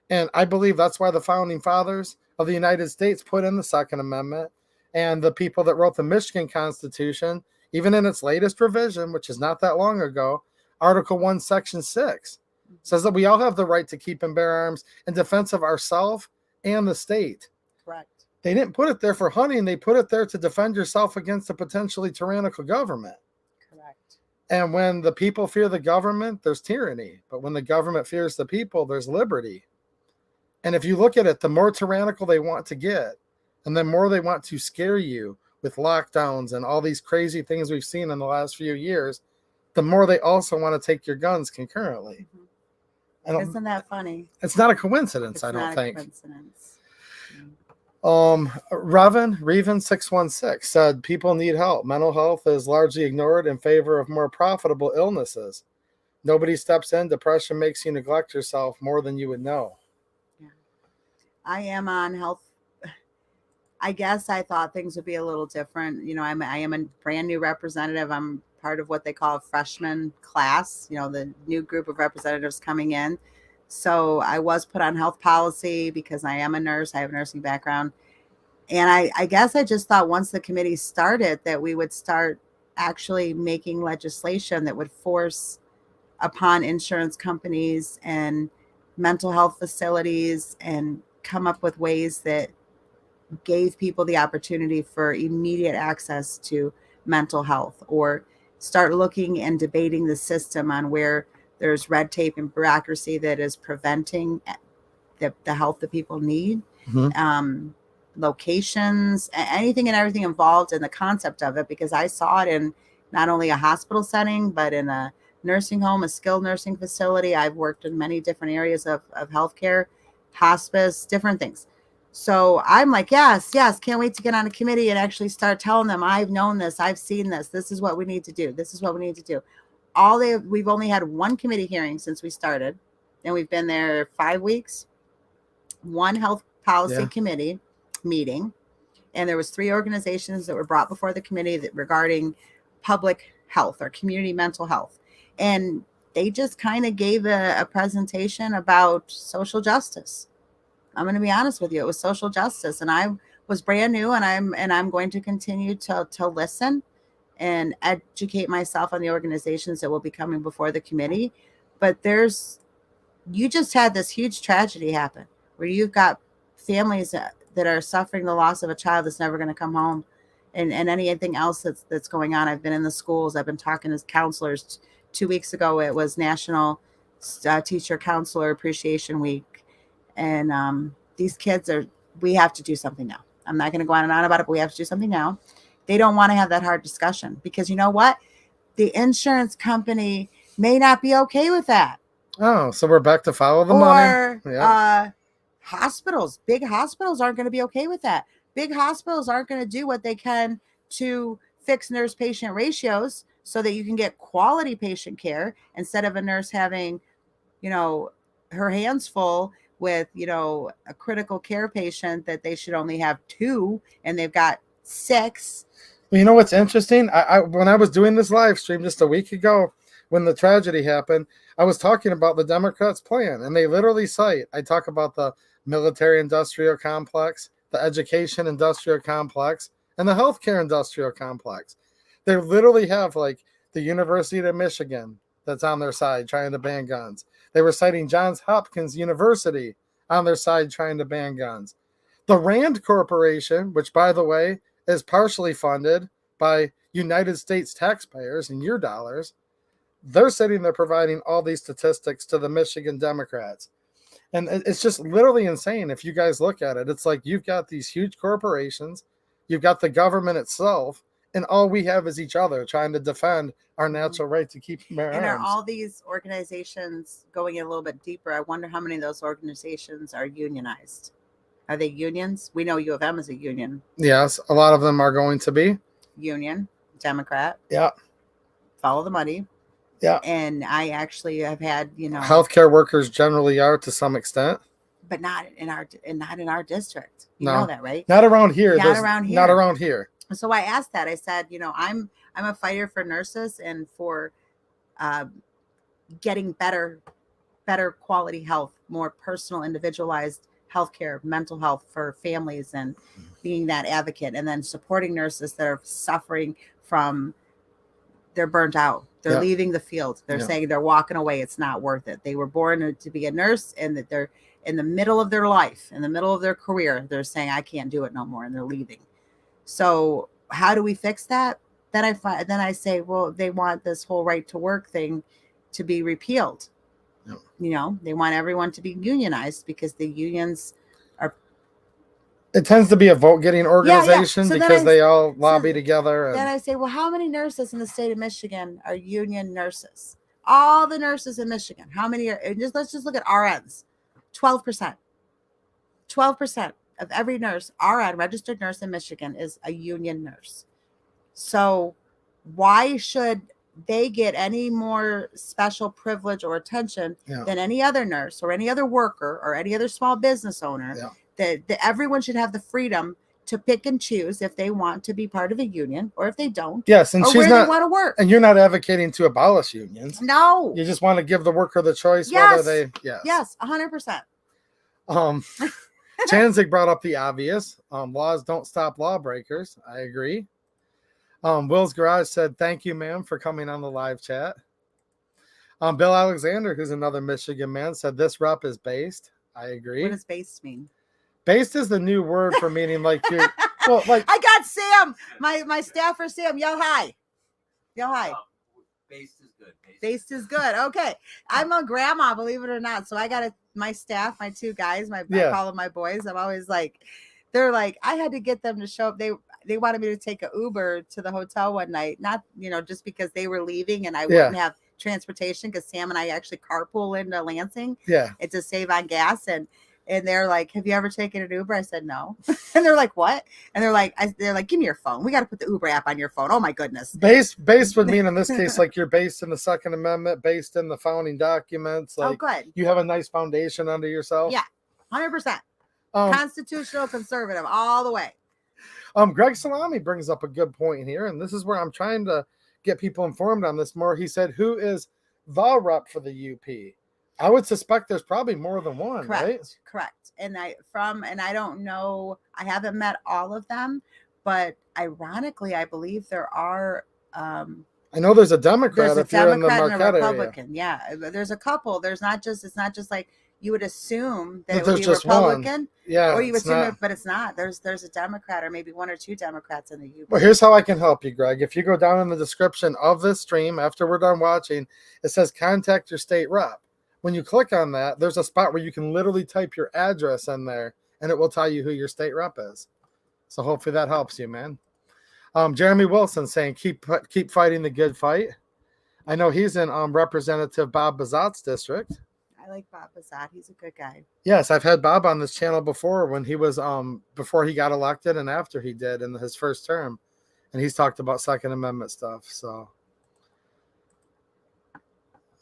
And I believe that's why the founding fathers of the United States put in the Second Amendment, and the people that wrote the Michigan Constitution, even in its latest revision, which is not that long ago, Article 1, Section 6, says that we all have the right to keep and bear arms in defense of ourselves and the state. Correct. They didn't put it there for hunting. They put it there to defend yourself against a potentially tyrannical government. Correct. And when the people fear the government, there's tyranny. But when the government fears the people, there's liberty. And if you look at it, the more tyrannical they want to get, and the more they want to scare you with lockdowns and all these crazy things we've seen in the last few years, the more they also want to take your guns concurrently. Isn't that funny? It's not a coincidence, It's I don't not think. a coincidence. Revan 616 said people need help. Mental health is largely ignored in favor of more profitable illnesses. Nobody steps in. Depression makes you neglect yourself more than you would know. Yeah. I am on health. I guess I thought things would be a little different. I am a brand new representative. I'm part of what they call a freshman class, the new group of representatives coming in. So I was put on health policy because I am a nurse. I have a nursing background. And I guess I just thought once the committee started that we would start actually making legislation that would force upon insurance companies and mental health facilities and come up with ways that gave people the opportunity for immediate access to mental health, or start looking and debating the system on where there's red tape and bureaucracy that is preventing the help that people need. Locations, anything and everything involved in the concept of it, because I saw it in not only a hospital setting, but in a nursing home, a skilled nursing facility. I've worked in many different areas of healthcare, hospice, different things. So I'm like, yes, can't wait to get on a committee and actually start telling them, I've known this, I've seen this, this is what we need to do, this is what we need to do. We've only had one committee hearing since we started, and we've been there 5 weeks, one health policy committee meeting, and there was 3 organizations that were brought before the committee regarding public health or community mental health, and they just kind of gave a presentation about social justice. I'm going to be honest with you, it was social justice, and I was brand new, and I'm going to continue to listen and educate myself on the organizations that will be coming before the committee. But you just had this huge tragedy happen where you've got families that are suffering the loss of a child that's never going to come home, and anything else that's going on. I've been in the schools. I've been talking to counselors. 2 weeks ago, it was National Teacher Counselor Appreciation Week. And these kids we have to do something now. I'm not going to go on and on about it, but we have to do something now. They don't want to have that hard discussion because you know what? The insurance company may not be okay with that. Oh, so we're back to follow the money. Or hospitals, big hospitals aren't going to be okay with that. Big hospitals aren't going to do what they can to fix nurse-patient ratios so that you can get quality patient care instead of a nurse having, her hands full with, a critical care patient that they should only have 2 and they've got 6. Well, you know what's interesting? I when I was doing this live stream just a week ago, when the tragedy happened, I was talking about the Democrats' plan, and they literally I talk about the military industrial complex, the education industrial complex, and the healthcare industrial complex. They literally have like the University of Michigan that's on their side trying to ban guns. They were citing Johns Hopkins University on their side trying to ban guns. The Rand Corporation, which, by the way, is partially funded by United States taxpayers and your dollars, they're sitting there providing all these statistics to the Michigan Democrats. And it's just literally insane if you guys look at it. It's like you've got these huge corporations, you've got the government itself, and all we have is each other trying to defend our natural right to keep bear arms. And are all these organizations going a little bit deeper? I wonder how many of those organizations are unionized. Are they unions? We know U of M is a union. Yes, a lot of them are going to be. Union, Democrat. Yeah. Follow the money. Yeah. And I actually have had, healthcare workers generally are to some extent. But not in our district. You know that, right? Not around here. Not around here. Not around here. So I asked that. I said, I'm a fighter for nurses and for getting better quality health, more personal, individualized healthcare, mental health for families, and being that advocate, and then supporting nurses that are suffering from, they're burnt out. They're leaving the field. They're saying they're walking away. It's not worth it. They were born to be a nurse, and that they're in the middle of their life, in the middle of their career. They're saying, I can't do it no more, and they're leaving. So how do we fix that? Then I say, well, they want this whole right to work thing to be repealed. Yeah. You know, they want everyone to be unionized because the unions are. It tends to be a vote-getting organization So because they all lobby together. Then I say, well, how many nurses in the state of Michigan are union nurses? All the nurses in Michigan. How many are? And let's just look at RNs. 12%. 12% of every nurse, RN, registered nurse in Michigan, is a union nurse. So why should they get any more special privilege or attention than any other nurse or any other worker or any other small business owner? That everyone should have the freedom to pick and choose if they want to be part of a union or if they don't. Yes, and or she's where not, they want to work. And you're not advocating to abolish unions. No. You just want to give the worker the choice Yes. whether they. Yes, 100%. Chanzig brought up the obvious. Laws don't stop lawbreakers. I agree. Will's Garage said, thank you, ma'am, for coming on the live chat. Bill Alexander, who's another Michigan man, said this rep is based. I agree. What does based mean? Based is the new word for meaning like you're. Well, like I got Sam, my staffer Sam. Yell hi. Yell hi. Based is good. Based is good. Okay. I'm a grandma, believe it or not. So I got my staff, my two guys, I call them my boys. I'm always like, they're like, I had to get them to show up. They wanted me to take a Uber to the hotel one night, not, just because they were leaving and I wouldn't have transportation, because Sam and I actually carpool into Lansing. Yeah. It's to save on gas. And they're like, have you ever taken an Uber? I said, no. And they're like, what? And they're like, give me your phone. We got to put the Uber app on your phone. Oh my goodness. Based would mean in this case, like you're based in the Second Amendment, based in the founding documents. Like, good. You have a nice foundation under yourself. Yeah. 100%. Constitutional conservative all the way. Greg Salami brings up a good point here. And this is where I'm trying to get people informed on this more. He said, who is the rep for the UP? I would suspect there's probably more than one, right? Correct. And I don't know, I haven't met all of them, but ironically, I believe there are. I know there's a Democrat if you're in the Marquette and a Republican. area. Yeah, there's a couple. It's not just like you would assume that it there's would be a just Republican. One. Yeah, or you would assume but it's not. There's a Democrat or maybe one or two Democrats in the UP. Well, here's how I can help you, Greg. If you go down in the description of this stream after we're done watching, it says contact your state rep. When you click on that, there's a spot where you can literally type your address in there, and it will tell you who your state rep is. So hopefully that helps you, man. Jeremy Wilson saying, keep fighting the good fight. I know he's in Representative Bob Bazat's district. I like Bob Bazat. He's a good guy. Yes, I've had Bob on this channel before when he was before he got elected and after he did in his first term, and he's talked about Second Amendment stuff. So,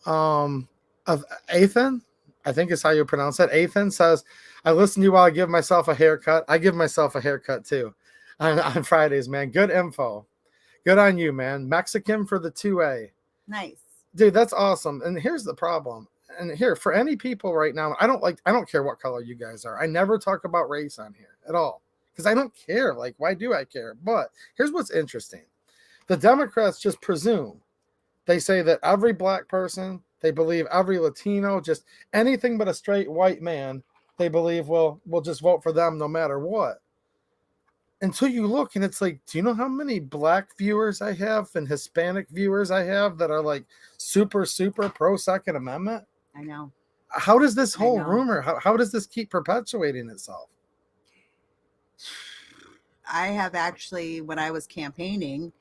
of Athan, I think is how you pronounce it. Athan says, I listen to you while I give myself a haircut. I give myself a haircut too on Fridays, man. Good info. Good on you, man. Mexican for the 2A. Nice. Dude, that's awesome. And here's the problem. And here, for any people right now, I don't care what color you guys are. I never talk about race on here at all because I don't care. Like, why do I care? But here's what's interesting. The Democrats just presume. They say that every black person, they believe every Latino, just anything but a straight white man, they believe will just vote for them no matter what. Until you look and it's like, do you know how many black viewers I have and Hispanic viewers I have that are like super, super pro Second Amendment? I know. How does this whole rumor, how does this keep perpetuating itself? I have actually, when I was campaigning,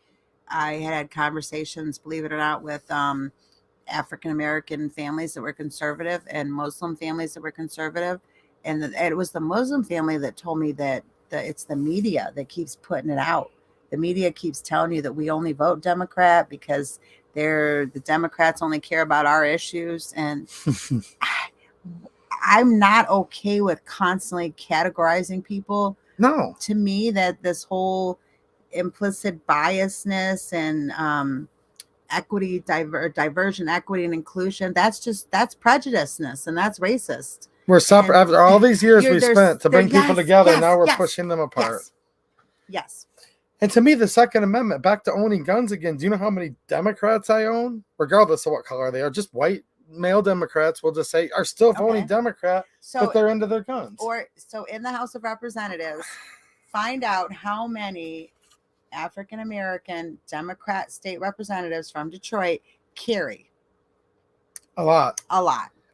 I had conversations, believe it or not, with African-American families that were conservative and Muslim families that were conservative. And it was the Muslim family that told me that it's the media that keeps putting it out. The media keeps telling you that we only vote Democrat because the Democrats only care about our issues. And I'm not okay with constantly categorizing people. No. To me, that this whole implicit biasness and equity, diversion, equity, and inclusion, that's prejudiceness and that's racist. We're separate after all these years we spent to bring people together. Now we're pushing them apart. Yes. And to me, the Second Amendment, back to owning guns again. Do you know how many Democrats I own, regardless of what color they are? Just white male Democrats, will just say, are still voting Democrat, but they're into their guns. So in the House of Representatives, find out how many African American Democrat state representatives from Detroit carry. A lot.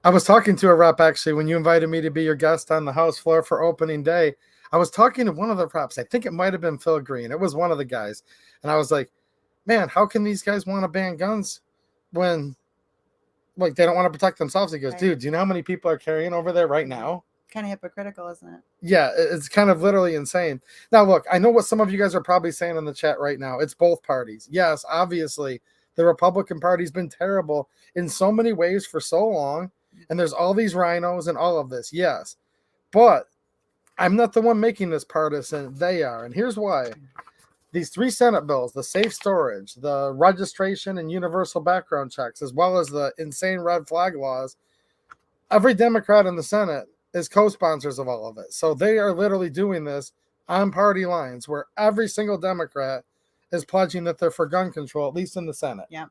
I was talking to a rep actually when you invited me to be your guest on the House floor for opening day. I was talking to one of the reps. I think it might have been Phil Green. It was one of the guys. And I was like, man, how can these guys want to ban guns when like they don't want to protect themselves? He goes, Right. dude, do you know how many people are carrying over there right now? Kind of hypocritical, isn't it? Yeah, it's kind of literally insane. Now, look, I know what some of you guys are probably saying in the chat right now. It's both parties. Yes, obviously, the Republican Party's been terrible in so many ways for so long, and there's all these rhinos and all of this. Yes, but I'm not the one making this partisan. They are, and here's why. These 3 Senate bills, the safe storage, the registration and universal background checks, as well as the insane red flag laws, every Democrat in the Senate is co-sponsors of all of it. So they are literally doing this on party lines where every single Democrat is pledging that they're for gun control, at least in the Senate. Yeah.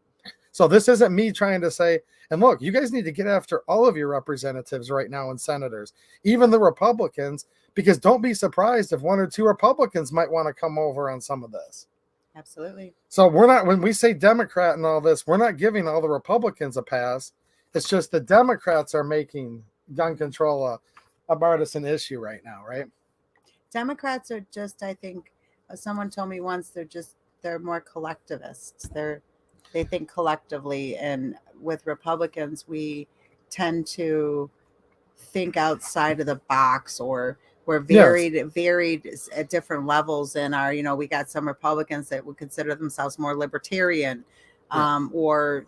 So this isn't me trying to say, and look, you guys need to get after all of your representatives right now and senators, even the Republicans, because don't be surprised if 1 or 2 Republicans might want to come over on some of this. Absolutely. So we're not, when we say Democrat and all this, we're not giving all the Republicans a pass. It's just the Democrats are making gun control a partisan issue right now, right? Democrats are just, I think, someone told me once, they're more collectivists. They think collectively, and with Republicans, we tend to think outside of the box, or we're varied at different levels in our, we got some Republicans that would consider themselves more libertarian, or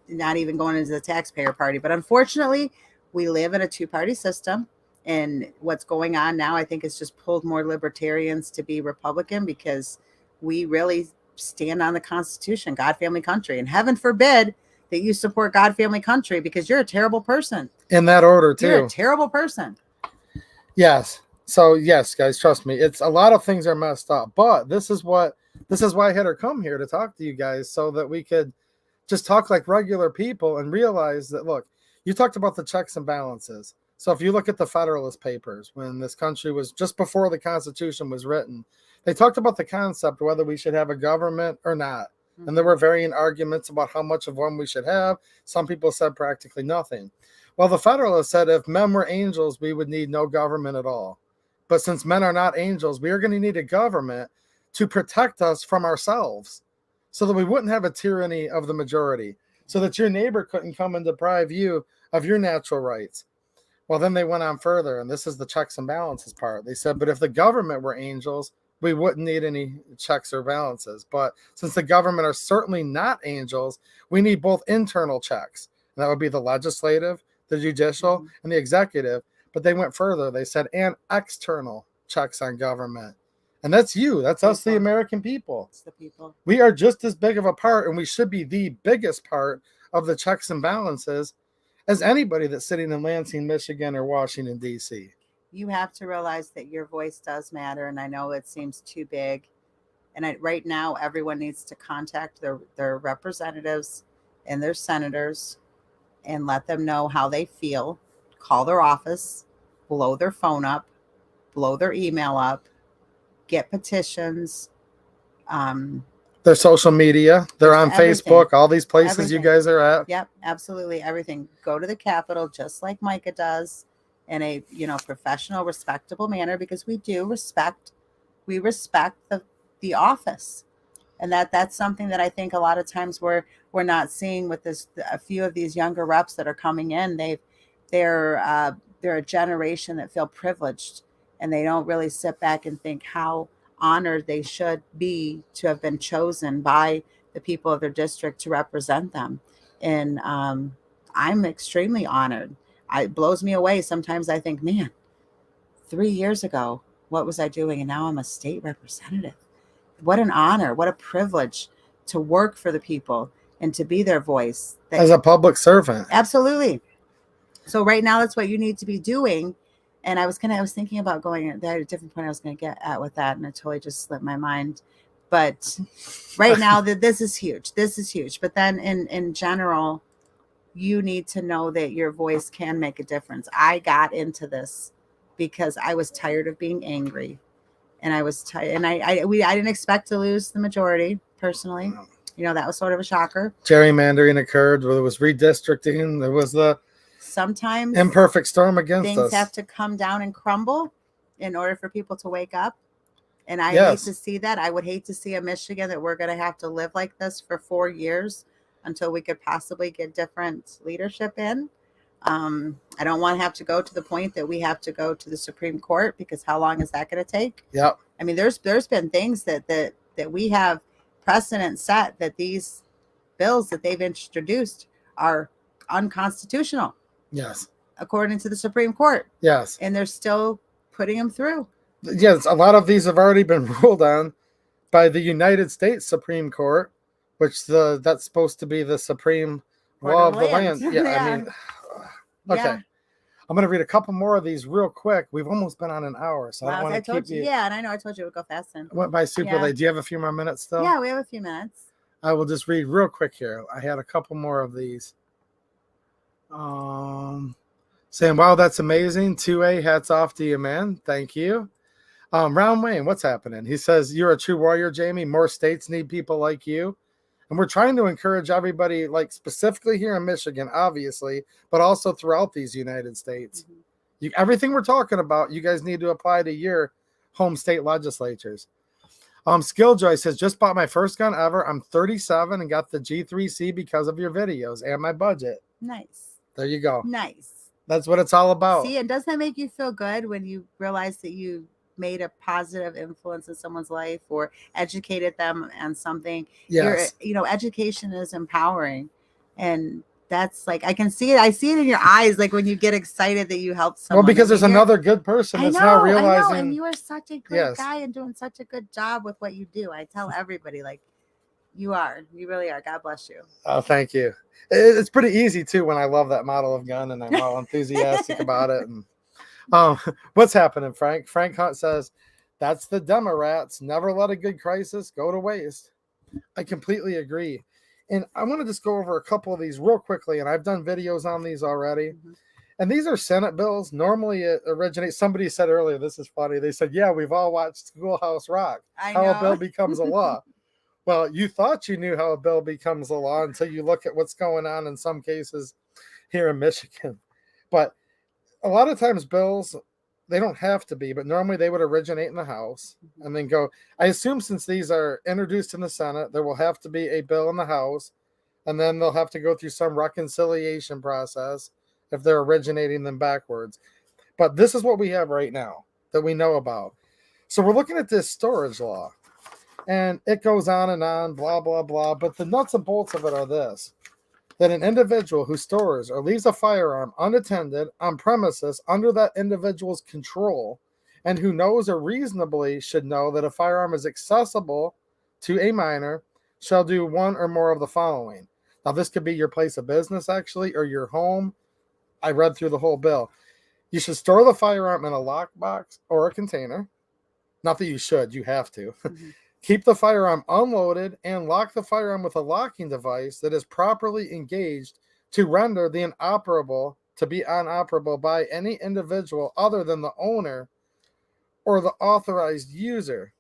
not even going into the taxpayer party. But unfortunately, we live in a 2-party system, and what's going on now, I think, has just pulled more libertarians to be Republican, because we really stand on the Constitution, God, family, country, and heaven forbid that you support God, family, country, because you're a terrible person. In that order too. You're a terrible person. Yes. So yes, guys, trust me. It's a lot of things are messed up, but this is why I had her come here to talk to you guys, so that we could just talk like regular people and realize that, look, you talked about the checks and balances. So if you look at the Federalist Papers, when this country was just before the Constitution was written, they talked about the concept whether we should have a government or not. And there were varying arguments about how much of one we should have. Some people said practically nothing. Well, the Federalists said if men were angels, we would need no government at all. But since men are not angels, we are going to need a government to protect us from ourselves, so that we wouldn't have a tyranny of the majority, so that your neighbor couldn't come and deprive you of your natural rights. Well, then they went on further, and this is the checks and balances part. They said, but if the government were angels, we wouldn't need any checks or balances. But since the government are certainly not angels, we need both internal checks. And that would be the legislative, the judicial, and the executive. But they went further. They said, and external checks on government. And that's you. That's us, the American people. It's the people. We are just as big of a part, and we should be the biggest part of the checks and balances as anybody that's sitting in Lansing, Michigan, or Washington, D.C. You have to realize that your voice does matter. And I know it seems too big. And right now, everyone needs to contact their representatives and their senators and let them know how they feel. Call their office, blow their phone up, blow their email up, get petitions. Their social media, they're on everything. Facebook, all these places Everything. you guys are at. Yep, absolutely everything. Go to the Capitol just like Micah does, in a professional, respectable manner, because we respect the office, and that's something that I think a lot of times we're not seeing with this. A few of these younger reps that are coming in, they're a generation that feel privileged, and they don't really sit back and think how honored they should be to have been chosen by the people of their district to represent them. And I'm extremely honored. It blows me away. Sometimes I think, man, 3 years ago, what was I doing? And now I'm a state representative. What an honor, what a privilege to work for the people and to be their voice. As a public servant. Absolutely. So right now, that's what you need to be doing. And I was thinking about going there at a different point I was going to get at with that, and it totally just slipped my mind. But right now, this is huge. This is huge. But then in general, you need to know that your voice can make a difference. I got into this because I was tired of being angry, and I was tired. And I didn't expect to lose the majority personally. That was sort of a shocker. Gerrymandering occurred. There was redistricting. There was the sometimes Imperfect storm against things us. have to come down and crumble in order for people to wake up. And I Yes. hate to see that. I would hate to see a Michigan that we're going to have to live like this for 4 years until we could possibly get different leadership in. I don't want to have to go to the point that we have to go to the Supreme Court, because how long is that going to take? Yep. I mean, there's been things that we have precedent set that these bills that they've introduced are unconstitutional. Yes. According to the Supreme Court. Yes. And they're still putting them through. Yes, a lot of these have already been ruled on by the United States Supreme Court, which that's supposed to be the supreme law of the land. Yeah, Yeah. I mean, okay. Yeah. I'm going to read a couple more of these real quick. We've almost been on an hour, so I don't want to keep you. Yeah, and I know I told you it would go fast. And Went by super late. Do you have a few more minutes still? yeah, we have a few minutes. I will just read real quick here. I had a couple more of these. Saying, wow, that's amazing. 2A, hats off to you, man. Thank you. Round Wayne, what's happening? He says, you're a true warrior, Jamie. More states need people like you. And we're trying to encourage everybody, like specifically here in Michigan, obviously, but also throughout these United States. Mm-hmm. Everything we're talking about, you guys need to apply to your home state legislatures. Skilljoy says, just bought my first gun ever. I'm 37 and got the G3C because of your videos and my budget. Nice. There you go. Nice. That's what it's all about. See, and doesn't that make you feel good when you realize that you made a positive influence in someone's life or educated them on something? Yes. Education is empowering. And that's like, I can see it. I see it in your eyes, like when you get excited that you helped someone. Well, because there's another good person that's not realizing. I know, and you are such a great guy and doing such a good job with what you do. I tell everybody, like, you really are. God bless you. Oh, thank you. It's pretty easy too when I love that model of gun and I'm all enthusiastic about it. And what's happening, Frank? Frank Hunt says, that's the Democrats. Never let a good crisis go to waste. I completely agree. And I want to just go over a couple of these real quickly. And I've done videos on these already. Mm-hmm. And these are Senate bills. Normally it originates. Somebody said earlier, this is funny. They said, yeah, we've all watched Schoolhouse Rock. How a bill becomes a law. Well, you thought you knew how a bill becomes a law until you look at what's going on in some cases here in Michigan. But a lot of times bills, they don't have to be, but normally they would originate in the House and then go. I assume since these are introduced in the Senate, there will have to be a bill in the House, and then they'll have to go through some reconciliation process if they're originating them backwards. But this is what we have right now that we know about. So we're looking at this storage law. And it goes on and on, blah, blah, blah. But the nuts and bolts of it are this: that an individual who stores or leaves a firearm unattended on premises under that individual's control, and who knows or reasonably should know that a firearm is accessible to a minor, shall do one or more of the following. Now, this could be your place of business, actually, or your home. I read through the whole bill. You should store the firearm in a lockbox or a container. Not that you should, you have to. Mm-hmm. Keep the firearm unloaded and lock the firearm with a locking device that is properly engaged to render the inoperable to be unoperable by any individual other than the owner or the authorized user.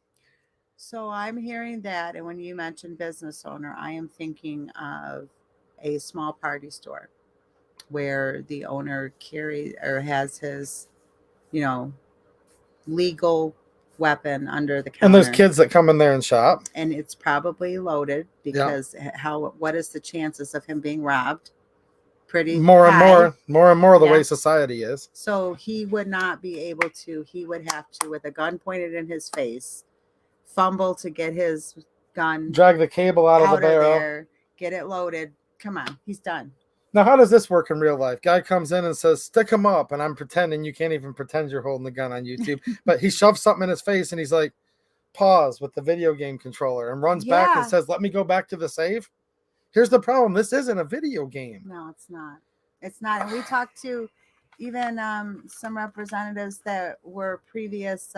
So I'm hearing that, and when you mentioned business owner, I am thinking of a small party store where the owner carries or has his, legal weapon under the counter. And there's kids that come in there and shop. And it's probably loaded because what is the chances of him being robbed? Pretty more high. and more the way society is. So he would not be able to, he would have to, with a gun pointed in his face, fumble to get his gun. Drag the cable out of the barrel. There, get it loaded. Come on, he's done. Now, how does this work in real life? Guy comes in and says, stick him up. And I'm pretending you can't even pretend you're holding the gun on YouTube. But he shoves something in his face and he's like, pause with the video game controller and runs back and says, let me go back to the safe. Here's the problem. This isn't a video game. No, it's not. It's not. And we talked to even some representatives that were previous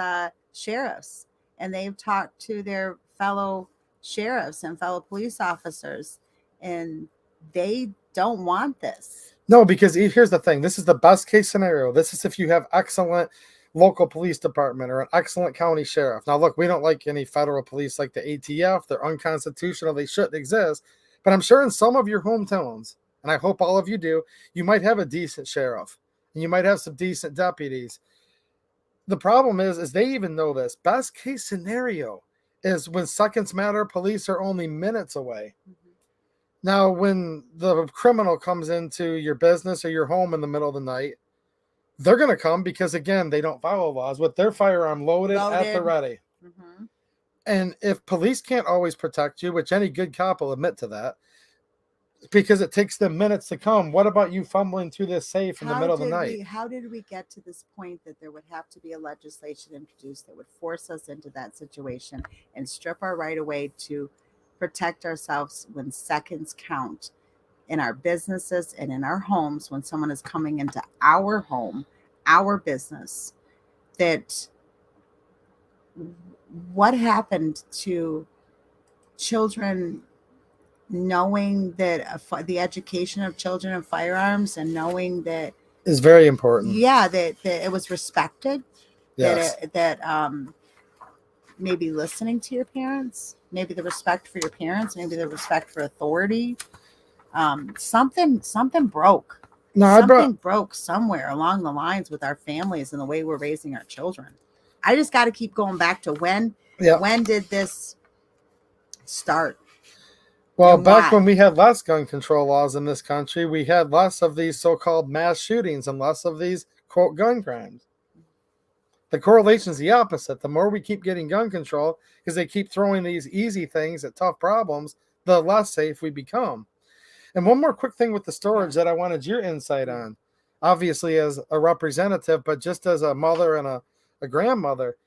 sheriffs, and they've talked to their fellow sheriffs and fellow police officers, and they don't want this. No, because here's the thing. This is the best case scenario. This is if you have excellent local police department or an excellent county sheriff. Now, look, we don't like any federal police like the ATF. They're unconstitutional. They shouldn't exist. But I'm sure in some of your hometowns, and I hope all of you do, you might have a decent sheriff and you might have some decent deputies. The problem is they even know this. Best case scenario is when seconds matter, police are only minutes away. Mhm. Now, when the criminal comes into your business or your home in the middle of the night, they're going to come because, again, they don't follow laws with their firearm loaded at the ready. Mhm. And if police can't always protect you, which any good cop will admit to that, because it takes them minutes to come, what about you fumbling through this safe in the middle of the night? How did we get to this point that there would have to be a legislation introduced that would force us into that situation and strip our right away to protect ourselves when seconds count in our businesses and in our homes when someone is coming into our home, our business? That what happened to children knowing that the education of children of firearms and knowing that Is very important. that it was respected, Yes. that maybe listening to your parents, maybe the respect for your parents, maybe the respect for authority. Something broke. No, Something broke somewhere along the lines with our families and the way we're raising our children. I just got to keep going back to when did this start? Well, and back why? when we had less gun control laws in this country, we had less of these so-called mass shootings and less of these, quote, gun crimes. The correlation is the opposite. The more we keep getting gun control, because they keep throwing these easy things at tough problems, the less safe we become. And one more quick thing with the storage that I wanted your insight on, obviously as a representative, but just as a mother and a grandmother.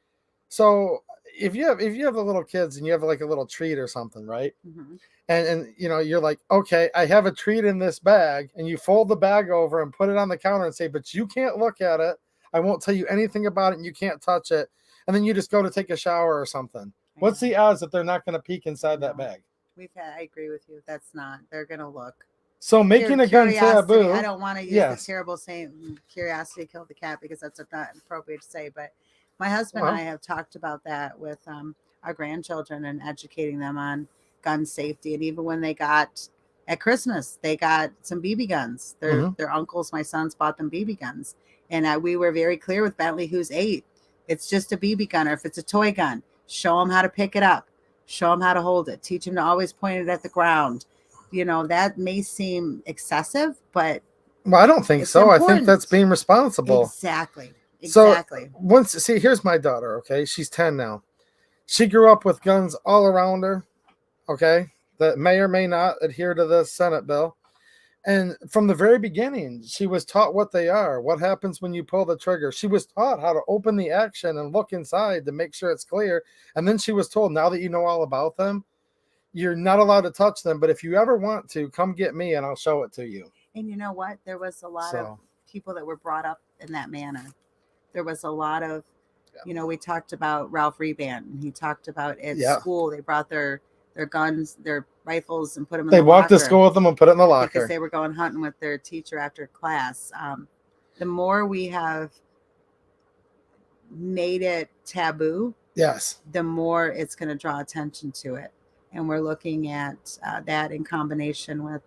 So if you have the little kids and you have like a little treat or something, right? Mhm. And you know, you're like, okay, I have a treat in this bag, and you fold the bag over and put it on the counter and say, but you can't look at it. I won't tell you anything about it, and you can't touch it. And then you just go to take a shower or something. What's the odds that they're not going to peek inside that bag? I agree with you. That's not. They're going to look. So making a gun Curiosity, taboo. I don't want to use the terrible saying curiosity killed the cat, because that's not appropriate to say. But my husband and I have talked about that with our grandchildren and educating them on gun safety. And even when they got at Christmas, they got some BB guns. Their uncles, my sons, bought them BB guns. And we were very clear with Bentley, who's 8. It's just a BB gun, or if it's a toy gun, show them how to pick it up. Show them how to hold it. Teach them to always point it at the ground. You know, that may seem excessive, but I don't think so. Important. I think that's being responsible. Exactly. So here's my daughter. Okay, she's 10 now. She grew up with guns all around her. Okay, that may or may not adhere to the Senate bill. And from the very beginning, she was taught what they are, what happens when you pull the trigger. She was taught how to open the action and look inside to make sure it's clear. And then she was told, now that you know all about them, you're not allowed to touch them. But if you ever want to, come get me and I'll show it to you. And you know what? There was a lot of people that were brought up in that manner. There was a lot of, we talked about Ralph Reban, and he talked about at school, they brought their guns, their rifles, and put them in the locker. They walked to school with them and put it in the locker. Because they were going hunting with their teacher after class. The more we have made it taboo, the more it's going to draw attention to it. And we're looking at that in combination with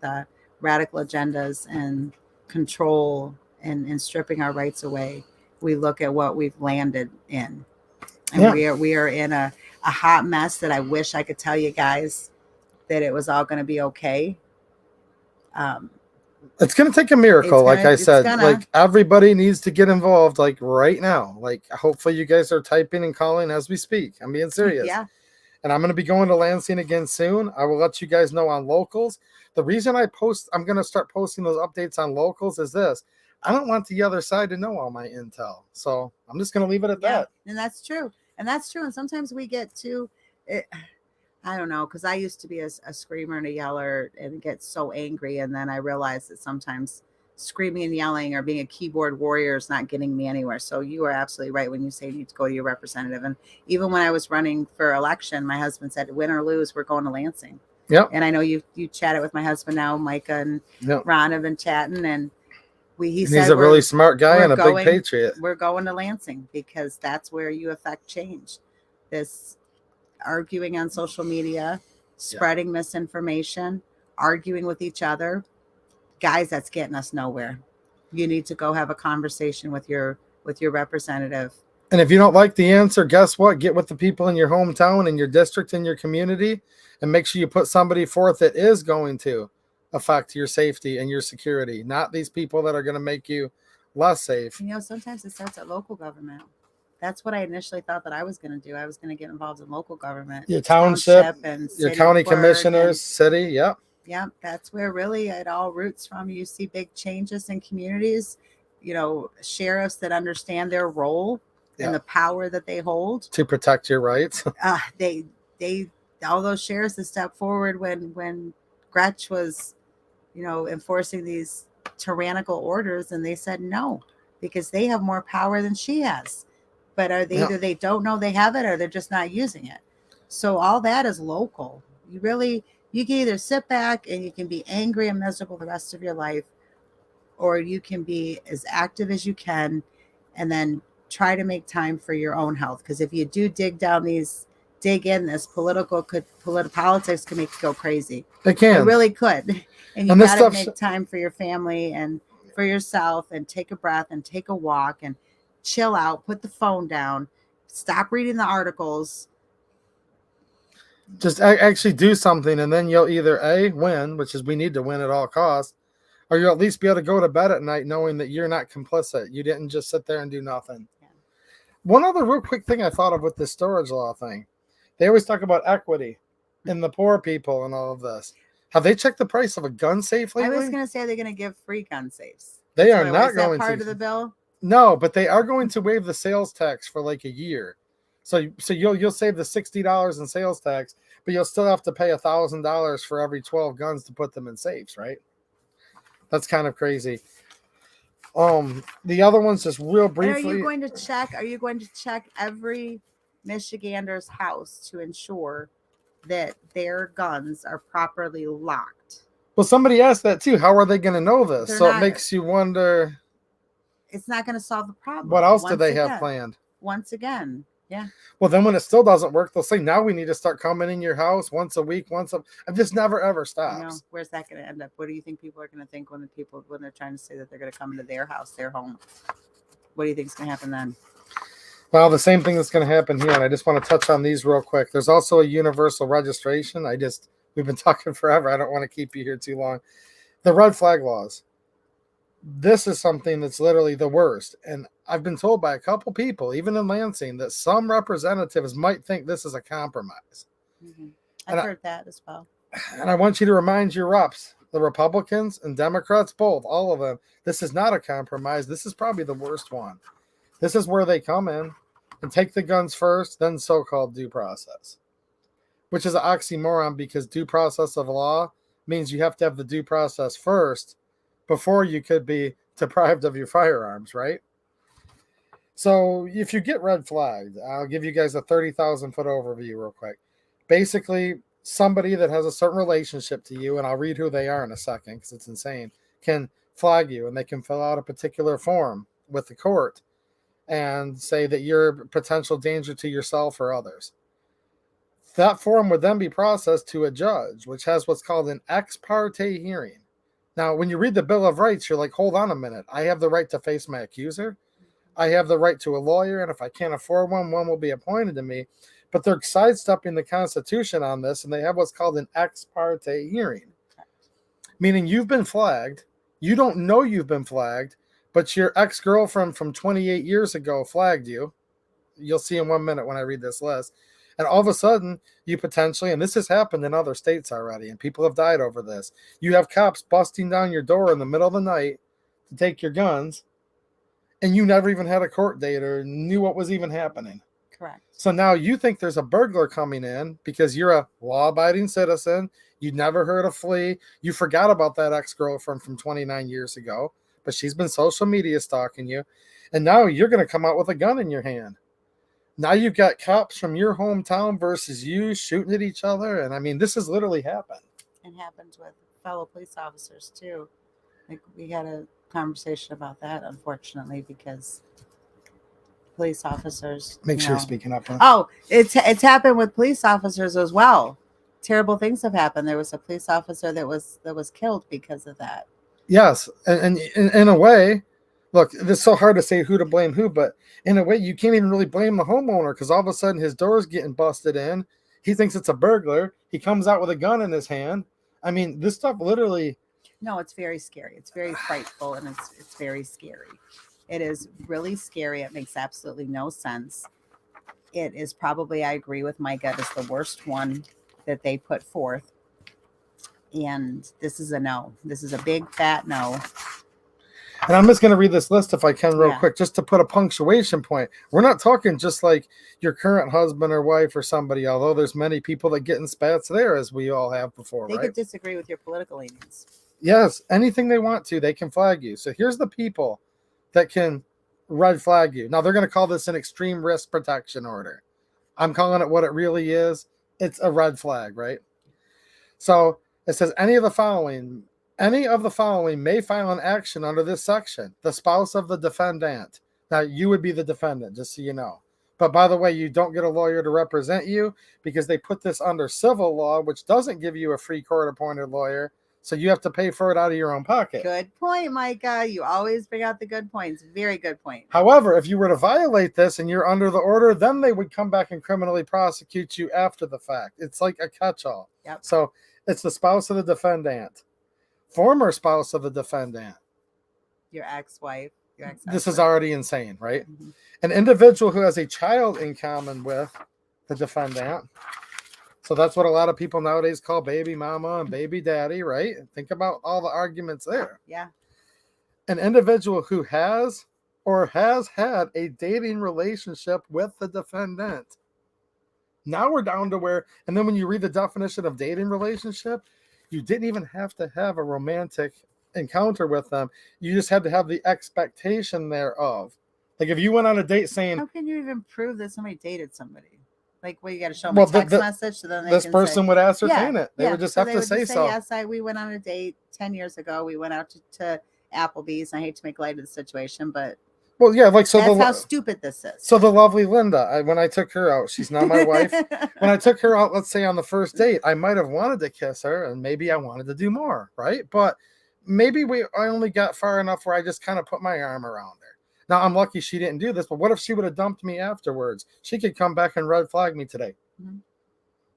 radical agendas and control and stripping our rights away. We look at what we've landed in. And we are in a hot mess that I wish I could tell you guys that it was all going to be okay. It's going to take a miracle, like I said. Like everybody needs to get involved, like right now. Like hopefully you guys are typing and calling as we speak. I'm being serious. And I'm going to be going to Lansing again soon. I will let you guys know on locals. The reason I'm going to start posting those updates on locals is this. I don't want the other side to know all my intel. So I'm just going to leave it at that. And that's true. And sometimes we get too, I don't know, because I used to be a screamer and a yeller and get so angry. And then I realized that sometimes screaming and yelling or being a keyboard warrior is not getting me anywhere. So you are absolutely right when you say you need to go to your representative. And even when I was running for election, my husband said, win or lose, we're going to Lansing. And I know you chatted with my husband now, Micah and Ron have been chatting, and he's a really smart guy and a big patriot. We're going to Lansing because that's where you affect change. This arguing on social media, spreading misinformation, arguing with each other. guys, that's getting us nowhere. You need to go have a conversation with your representative. And if you don't like the answer, guess what? Get with the people in your hometown, in your district, in your community, and make sure you put somebody forth that is going to affect your safety and your security, not these people that are going to make you less safe. You know, sometimes it starts at local government. That's what I initially thought that I was going to do. I was going to get involved in local government, Your township and your city county clerk commissioners, city, yep. Yeah, that's where really it all roots from. You see big changes in communities, you know, sheriffs that understand their role Yeah. and the power that they hold. To protect your rights. They all those sheriffs that stepped forward when Gretsch was, you know, enforcing these tyrannical orders, and they said no because they have more power than she has. But are they either they don't know they have it or they're just not using it. So all that is local. You can either sit back and you can be angry and miserable the rest of your life, or you can be as active as you can and then try to make time for your own health. Because if you do dig in this politics can make you go crazy. It can. It really could. And you got to make time for your family and for yourself, and take a breath and take a walk and chill out, put the phone down, stop reading the articles. Just actually do something, and then you'll either A, win, which is we need to win at all costs, or you'll at least be able to go to bed at night knowing that you're not complicit. You didn't just sit there and do nothing. Yeah. One other real quick thing I thought of with this storage law thing. They always talk about equity in the poor people and all of this. Have they checked the price of a gun safe lately? I was going to say they're going to give free gun safes. They are not going to. Is that part of the bill? No, but they are going to waive the sales tax for like a year. So you'll save the $60 in sales tax, but you'll still have to pay $1,000 for every 12 guns to put them in safes, right? That's kind of crazy. The other one's just real briefly. And are you going to check every Michigander's house to ensure that their guns are properly locked? Well, somebody asked that too. How are they going to know this? It makes you wonder. It's not going to solve the problem. What else do they have planned? Once again, yeah. Well, then when it still doesn't work, they'll say, now we need to start coming in your house once a week, It just never, ever stops. You know, where's that going to end up? What do you think people are going to think when they're trying to say that they're going to come into their house, their home? What do you think is going to happen then? Well, the same thing that's going to happen here, and I just want to touch on these real quick. There's also a universal registration. We've been talking forever. I don't want to keep you here too long. The red flag laws. This is something that's literally the worst. And I've been told by a couple people, even in Lansing, that some representatives might think this is a compromise. Mm-hmm. I've heard that as well. And I want you to remind your reps, the Republicans and Democrats, both, all of them, this is not a compromise. This is probably the worst one. This is where they come in and take the guns first, then so-called due process, which is an oxymoron because due process of law means you have to have the due process first before you could be deprived of your firearms, right? So if you get red flagged, I'll give you guys a 30,000-foot overview real quick. Basically, somebody that has a certain relationship to you, and I'll read who they are in a second because it's insane, can flag you, and they can fill out a particular form with the court and say that you're a potential danger to yourself or others. That form would then be processed to a judge, which has what's called an ex parte hearing. Now, when you read the Bill of Rights, you're like, hold on a minute. I have the right to face my accuser. I have the right to a lawyer, and if I can't afford one will be appointed to me. But they're sidestepping the Constitution on this, and they have what's called an ex parte hearing, meaning you've been flagged. You don't know you've been flagged, but your ex-girlfriend from 28 years ago flagged you. You'll see in 1 minute when I read this list. And all of a sudden, you potentially, and this has happened in other states already, and people have died over this, you have cops busting down your door in the middle of the night to take your guns, and you never even had a court date or knew what was even happening. Correct. So now you think there's a burglar coming in because you're a law-abiding citizen, you never heard a flea, you forgot about that ex-girlfriend from 29 years ago, but she's been social media stalking you, and now you're going to come out with a gun in your hand. Now you've got cops from your hometown versus you shooting at each other. And I mean, this has literally happened. It happens with fellow police officers too. Like we had a conversation about that, unfortunately, because police officers. Make sure you're speaking up. Huh? Oh, it's happened with police officers as well. Terrible things have happened. There was a police officer that was killed because of that. Yes, and in a way, look, it's so hard to say who to blame who, but in a way, you can't even really blame the homeowner because all of a sudden his door's getting busted in. He thinks it's a burglar. He comes out with a gun in his hand. I mean, this stuff literally. No, it's very scary. It's very frightful, and it's very scary. It is really scary. It makes absolutely no sense. It is probably, I agree with Micah, it is the worst one that they put forth. And this is a no. This is a big fat no. And I'm just going to read this list if I can real Yeah. quick, just to put a punctuation point. We're not talking just like your current husband or wife or somebody, although there's many people that get in spats there, as we all have before, They right? could disagree with your political leanings. Yes, anything they want to, they can flag you. So here's the people that can red flag you. Now, they're going to call this an extreme risk protection order. I'm calling it what it really is. It's a red flag, right? So it says any of the following may file an action under this section. The spouse of the defendant. Now, you would be the defendant, just so you know. But by the way, you don't get a lawyer to represent you because they put this under civil law, which doesn't give you a free court-appointed lawyer. So you have to pay for it out of your own pocket. Good point, Micah. You always bring out the good points. Very good point. However, if you were to violate this and you're under the order, then they would come back and criminally prosecute you after the fact. It's like a catch-all. Yep. So it's the spouse of the defendant, former spouse of the defendant. Your ex-wife, your ex. This is already insane, right? Mhm. An individual who has a child in common with the defendant. So that's what a lot of people nowadays call baby mama and baby daddy, right? Think about all the arguments there. Yeah. An individual who has or has had a dating relationship with the defendant. Now we're down to where, and then when you read the definition of dating relationship, you didn't even have to have a romantic encounter with them. You just had to have the expectation thereof. Like if you went on a date saying, How can you even prove that somebody dated somebody? Like, well, you got to show them Well, a text message, so then they this can person say, would ascertain it. They yeah. would just So have they to would say just so. Yes, we went on a date 10 years ago. We went out to Applebee's. I hate to make light of the situation, but Well, yeah, like so that's how the stupid this is. so the lovely Linda, when I took her out, she's now my wife. When I took her out, let's say on the first date, I might have wanted to kiss her, and maybe I wanted to do more, right? But maybe I only got far enough where I just kind of put my arm around her. Now I'm lucky she didn't do this, but what if she would have dumped me afterwards? She could come back and red flag me today. Mhm.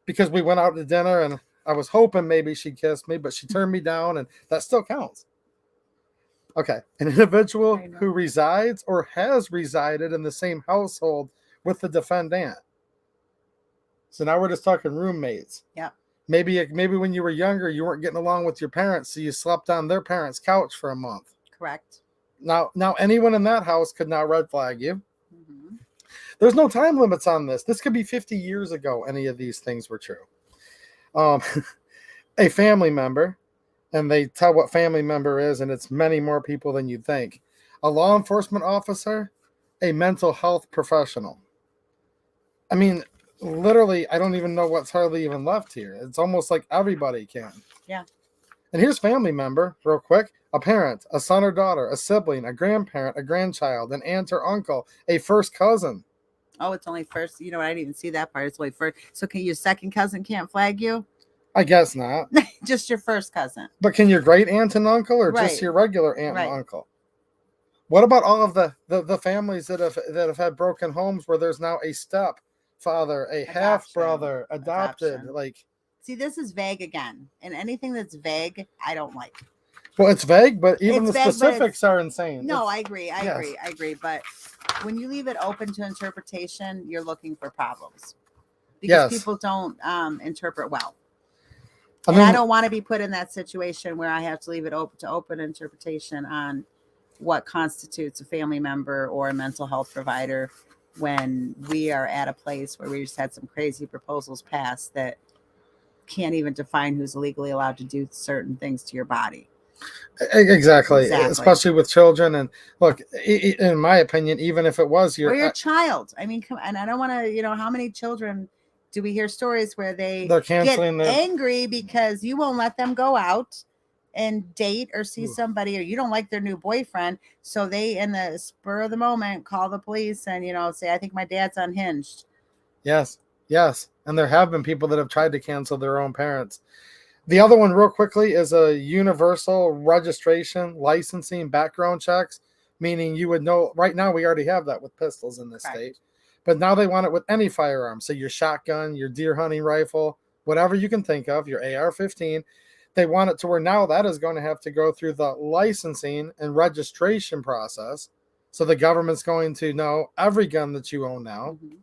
Because we went out to dinner and I was hoping maybe she kissed me, but she turned me down, and that still counts. Okay, an individual who resides or has resided in the same household with the defendant. So now we're just talking roommates. Yeah. Maybe when you were younger, you weren't getting along with your parents, so you slept on their parents' couch for a month. Correct. Now anyone in that house could now red flag you. Mm-hmm. There's no time limits on this. This could be 50 years ago. Any of these things were true. A family member, and they tell what family member is, and it's many more people than you'd think. A law enforcement officer, a mental health professional. I mean, literally, I don't even know what's hardly even left here. It's almost like everybody can. Yeah. And here's family member, real quick. A parent, a son or daughter, a sibling, a grandparent, a grandchild, an aunt or uncle, a first cousin. Oh, it's only first. You know, I didn't even see that part. It's only first. So can your second cousin can't flag you? I guess not. Just your first cousin. But can your great aunt and uncle, or Right. just your regular aunt Right. and uncle? What about all of the families that have had broken homes where there's now a stepfather, a half brother, adopted? Adoption. Like, See, this is vague again, and anything that's vague, I don't like. well, it's vague, but even It's the vague, but specifics are insane. No, It's- I agree. I agree. But when you leave it open to interpretation, you're looking for problems because Yes. people don't interpret well. I And mean, I don't want to be put in that situation where I have to leave it open to open interpretation on what constitutes a family member or a mental health provider when we are at a place where we just had some crazy proposals passed that can't even define who's legally allowed to do certain things to your body. exactly, Exactly. especially with children. And look, in my opinion, even if it was Or your your, child. I mean, come, and I don't want to, how many children do we hear stories where they they're get canceling their. angry because you won't let them go out and date or see Ooh. somebody, or you don't like their new boyfriend, so they in the spur of the moment call the police and say, I think my dad's unhinged. Yes, and there have been people that have tried to cancel their own parents. The other one, real quickly, is a universal registration, licensing, background checks, meaning you would know. Right now, we already have that with pistols in this Correct. state, but now they want it with any firearm. So your shotgun, your deer hunting rifle, whatever you can think of, your AR-15, they want it to where now that is going to have to go through the licensing and registration process. So the government's going to know every gun that you own now, Mhm.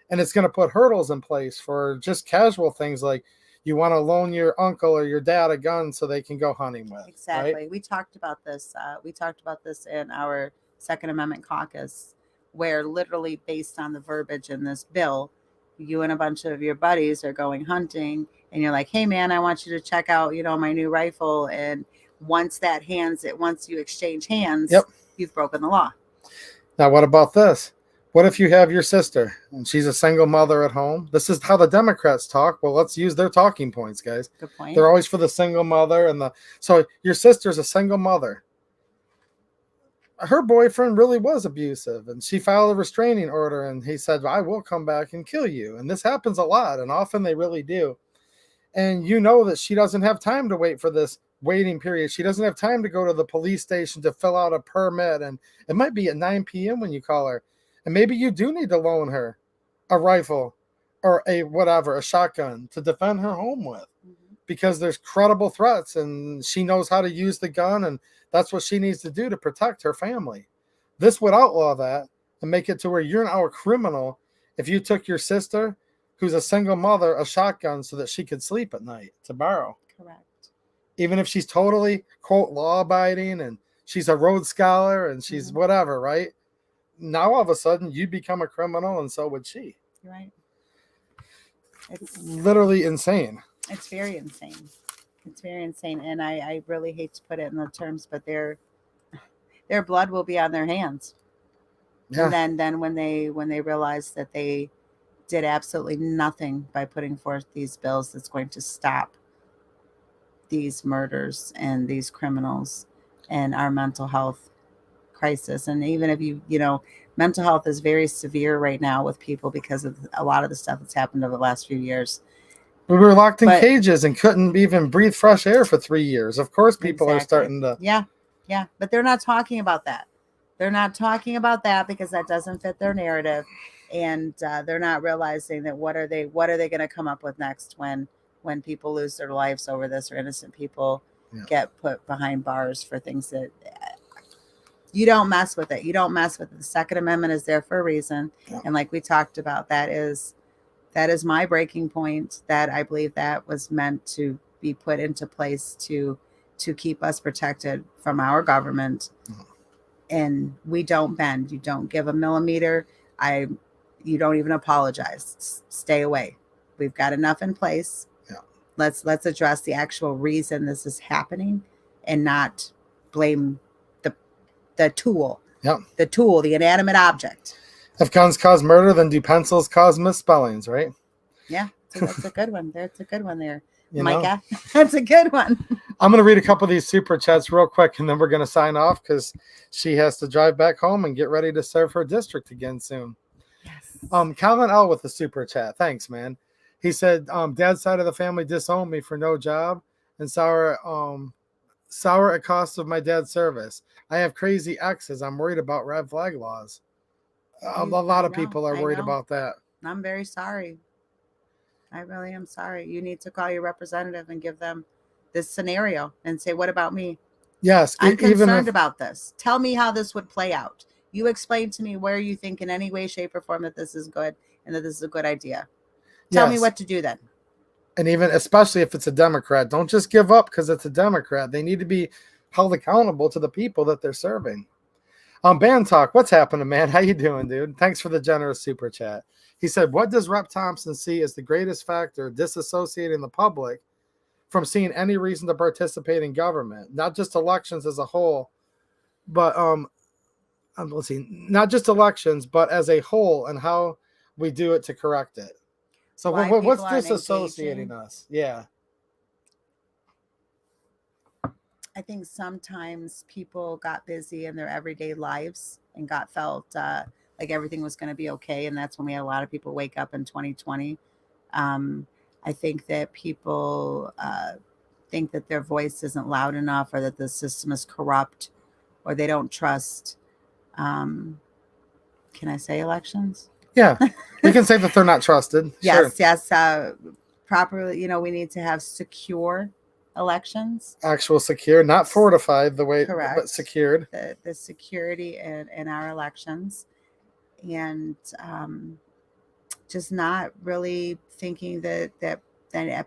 and it's going to put hurdles in place for just casual things like you want to loan your uncle or your dad a gun so they can go hunting with. Exactly. Right? We talked about this. We talked about this in our Second Amendment caucus, where literally based on the verbiage in this bill, you and a bunch of your buddies are going hunting, and you're like, "Hey, man, I want you to check out, my new rifle." And once you exchange hands, Yep. you've broken the law. Now, what about this? What if you have your sister and she's a single mother at home? This is how the Democrats talk. Well, let's use their talking points, guys. Good point. They're always for the single mother so your sister's a single mother. Her boyfriend really was abusive, and she filed a restraining order, and he said, "I will come back and kill you." And this happens a lot, and often they really do. And you know that she doesn't have time to wait for this waiting period. She doesn't have time to go to the police station to fill out a permit, and it might be at 9 p.m. when you call her. And maybe you do need to loan her a rifle or a shotgun to defend her home with, because there's credible threats and she knows how to use the gun, and that's what she needs to do to protect her family. This would outlaw that and make it to where you're now a criminal if you took your sister, who's a single mother, a shotgun so that she could sleep at night to borrow. Correct. Even if she's totally, quote, law-abiding and she's a Rhodes Scholar and she's whatever, right? Now all of a sudden you become a criminal, and so would she. You're right. It's Literally insane. It's very insane. It's very insane, and I really hate to put it in the terms, but their blood will be on their hands. Yeah. And then when they realize that they did absolutely nothing by putting forth these bills that's going to stop these murders and these criminals and our mental health crisis. And even if mental health is very severe right now with people because of a lot of the stuff that's happened over the last few years. We were locked in cages and couldn't even breathe fresh air for 3 years. Of course, people are starting to. Yeah. But they're not talking about that. They're not talking about that because that doesn't fit their narrative. And they're not realizing that what are they going to come up with next when people lose their lives over this, or innocent people get put behind bars for things that you don't mess with it. You don't mess with it. The Second Amendment is there for a reason. Yeah. And like we talked about, that is my breaking point, that I believe that was meant to be put into place to keep us protected from our government. And we don't bend. You don't give a millimeter. You don't even apologize. Stay away. We've got enough in place. Yeah. Let's address the actual reason this is happening and not blame the tool. Yeah. The tool, the inanimate object. If guns cause murder, then do pencils cause misspellings, right? Yeah, so that's a good one. That's a good one there, You Micah. That's a good one. I'm going to read a couple of these super chats real quick, and then we're going to sign off because she has to drive back home and get ready to serve her district again soon. Yes. Calvin L. with the super chat. Thanks, man. He said, dad's side of the family disowned me for no job and sour at cost of my dad's service. I have crazy exes. I'm worried about red flag laws. A lot of people are worried about that. I'm very sorry. I really am sorry. You need to call your representative and give them this scenario and say, what about me? Yes. I'm concerned about this. Tell me how this would play out. You explain to me where you think in any way, shape, or form that this is good and that this is a good idea. Tell me what to do then. And even especially if it's a Democrat, don't just give up because it's a Democrat. They need to be held accountable to the people that they're serving. Band Talk, what's happening, man? How you doing, dude? Thanks for the generous super chat. He said, what does Rep. Thompson see as the greatest factor disassociating the public from seeing any reason to participate in government? Not just elections as a whole, but let's see, not just elections, but as a whole, and how we do it to correct it. So what's disassociating us? Yeah. I think sometimes people got busy in their everyday lives and felt like everything was going to be okay. And that's when we had a lot of people wake up in 2020. I think that people think that their voice isn't loud enough, or that the system is corrupt, or they don't trust. Can I say elections? Yeah, you can say that they're not trusted. Sure. Yes. Properly, we need to have secure elections. Actual secure, not fortified the way, Correct. but secured. The security in our elections, and just not really thinking that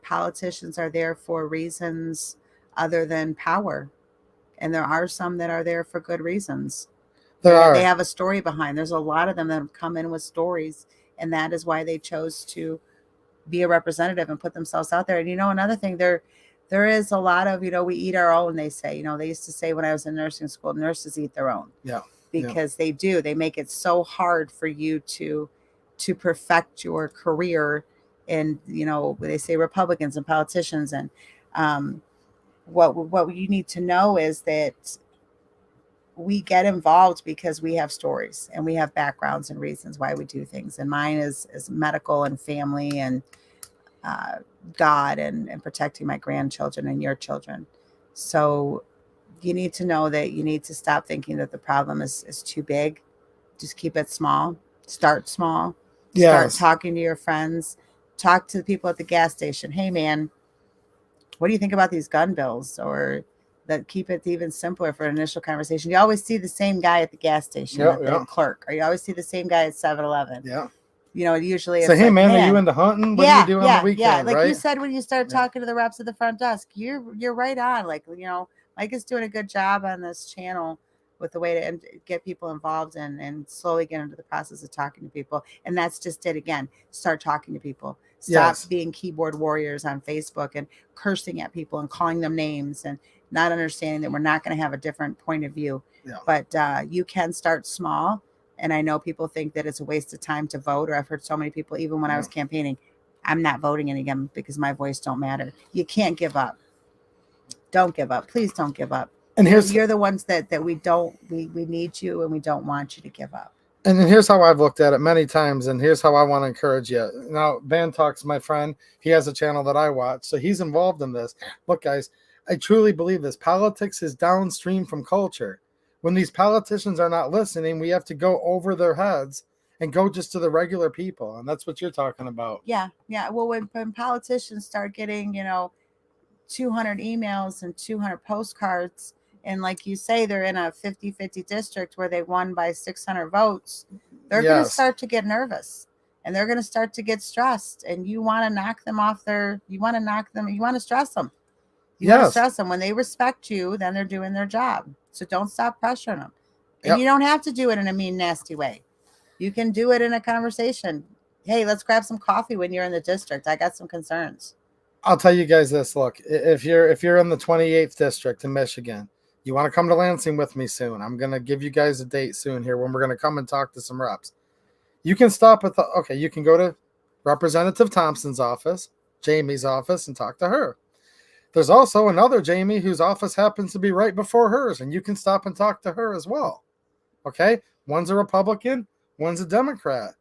politicians are there for reasons other than power. And there are some that are there for good reasons. They have a story behind. There's a lot of them that have come in with stories, and that is why they chose to be a representative and put themselves out there. And another thing, there is a lot of, we eat our own, they say. They used to say when I was in nursing school, nurses eat their own. Yeah. Because they do. They make it so hard for you to perfect your career. And they say Republicans and politicians, and what you need to know is that we get involved because we have stories and we have backgrounds and reasons why we do things. And mine is medical and family and God and protecting my grandchildren and your children. So you need to know that you need to stop thinking that the problem is too big. Just keep it small. Start small. Yes. Start talking to your friends. Talk to the people at the gas station. Hey, man, what do you think about these gun bills? Or that keep it even simpler for an initial conversation. You always see the same guy at the gas station, the clerk, or you always see the same guy at 7-Eleven. Yeah. Usually it's hey, man, are you into hunting? What do you do on the weekend? Yeah, like right? you said, when you start talking to the reps at the front desk, you're right on. Like, Mike is doing a good job on this channel with the way to get people involved and slowly get into the process of talking to people. And that's just it again. Start talking to people. Stop being keyboard warriors on Facebook and cursing at people and calling them names and not understanding that we're not going to have a different point of view. Yeah. But you can start small. And I know people think that it's a waste of time to vote, or I've heard so many people, even when I was campaigning, I'm not voting again because my voice don't matter. You can't give up. Don't give up. Please don't give up. And you're the ones that we need you, and we don't want you to give up. And then here's how I've looked at it many times, and here's how I want to encourage you. Now, Van Talk's my friend. He has a channel that I watch, so he's involved in this. Look, guys, I truly believe this. Politics is downstream from culture. When these politicians are not listening, we have to go over their heads and go just to the regular people, and that's what you're talking about. Yeah. Well, when politicians start getting, 200 emails and 200 postcards, and like you say, they're in a 50-50 district where they won by 600 votes, they're going to start to get nervous, and they're going to start to get stressed, and you want to knock them off you want to stress them. You want to stress them. When they respect you, then they're doing their job. So don't stop pressuring them. And you don't have to do it in a mean, nasty way. You can do it in a conversation. Hey, let's grab some coffee when you're in the district. I got some concerns. I'll tell you guys this. Look, if you're in the 28th district in Michigan, you want to come to Lansing with me soon. I'm going to give you guys a date soon here when we're going to come and talk to some reps. You can stop at you can go to Representative Thompson's office, Jamie's office, and talk to her. There's also another Jamie whose office happens to be right before hers, and you can stop and talk to her as well. Okay? One's a Republican, one's a Democrat.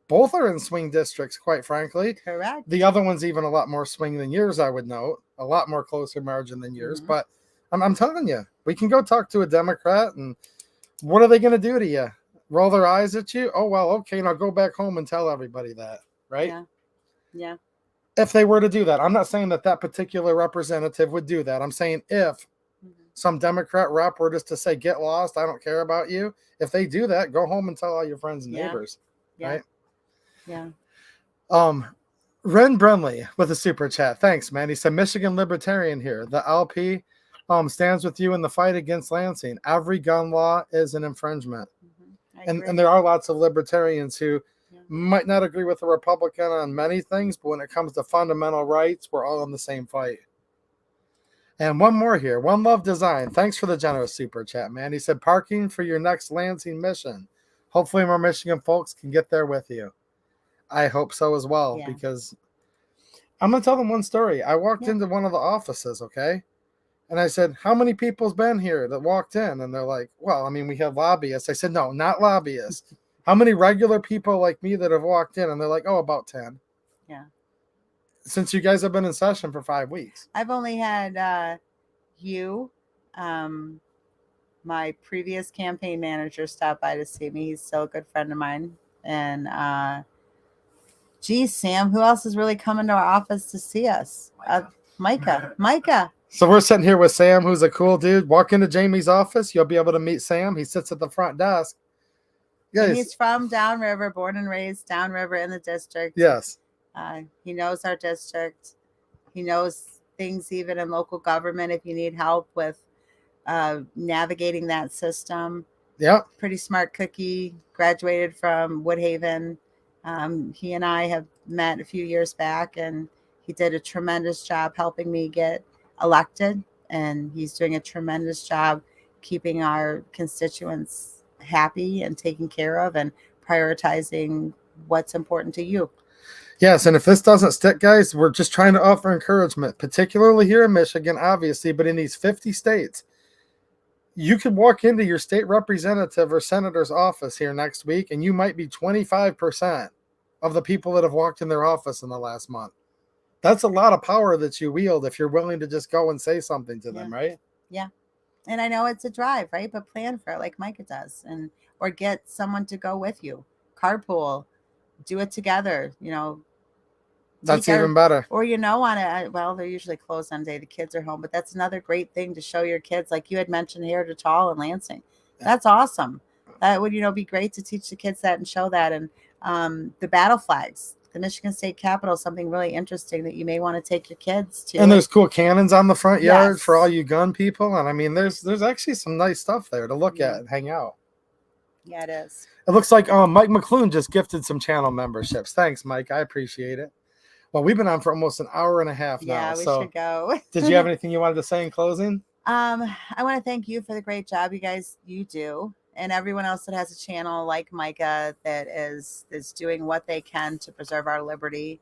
Both are in swing districts, quite frankly. Correct. The other one's even a lot more swing than yours, I would note. A lot more closer margin than yours. Mm-hmm. But I'm telling you, we can go talk to a Democrat, and what are they going to do to you? Roll their eyes at you? Oh, well, okay, now go back home and tell everybody that, right? Yeah. If they were to do that. I'm not saying that particular representative would do that. I'm saying if some Democrat rep were just to say, get lost, I don't care about you. If they do that, go home and tell all your friends and neighbors. Right? Yeah. Ren Brunley with a super chat. Thanks, man. He said, Michigan Libertarian here. The LP stands with you in the fight against Lansing. Every gun law is an infringement. And there are lots of libertarians who might not agree with a Republican on many things, but when it comes to fundamental rights, we're all in the same fight. And one more here. One Love Design. Thanks for the generous super chat, man. He said, parking for your next Lansing mission. Hopefully more Michigan folks can get there with you. I hope so as well, because I'm going to tell them one story. I walked into one of the offices, okay? And I said, how many people's been here that walked in? And they're like, well, I mean, we have lobbyists. I said, no, not lobbyists. How many regular people like me that have walked in? And they're like, oh, about 10. Yeah. since you guys have been in session for 5 weeks. I've only had you, my previous campaign manager, stop by to see me. He's still a good friend of mine. And geez, Sam, who else is really coming to our office to see us? Micah. So we're sitting here with Sam, who's a cool dude. Walk into Jamie's office, you'll be able to meet Sam. He sits at the front desk. And Yes. he's from downriver, born and raised downriver in the district. Yes. He knows our district. He knows things even in local government if you need help with navigating that system. Yeah. Pretty smart cookie, graduated from Woodhaven. He and I have met a few years back, and he did a tremendous job helping me get elected, and he's doing a tremendous job keeping our constituents happy and taken care of and prioritizing what's important to you. Yes, and if this doesn't stick, guys, we're just trying to offer encouragement, particularly here in Michigan, obviously, but in these 50 states. You could walk into your state representative or senator's office here next week, and you might be 25% of the people that have walked in their office in the last month. That's a lot of power that you wield if you're willing to just go and say something to them, right? Yeah. And I know it's a drive, right? But plan for it like Micah does, or get someone to go with you. Carpool, do it together, That's even better. Or, they're usually closed on the day the kids are home, but that's another great thing to show your kids. Like you had mentioned here to Tall and Lansing. That's awesome. That would, be great to teach the kids that and show that. And the battle flags, the Michigan State Capitol, something really interesting that you may want to take your kids to. And there's cool cannons on the front yard Yes. for all you gun people. And I mean, there's actually some nice stuff there to look at and hang out. Yeah, it is. It looks like Mike McClune just gifted some channel memberships. Thanks, Mike. I appreciate it. Well, we've been on for almost an hour and a half now. Yeah, we so should go. did you have anything you wanted to say in closing? I want to thank you for the great job you do, and everyone else that has a channel like Micah that is doing what they can to preserve our liberty.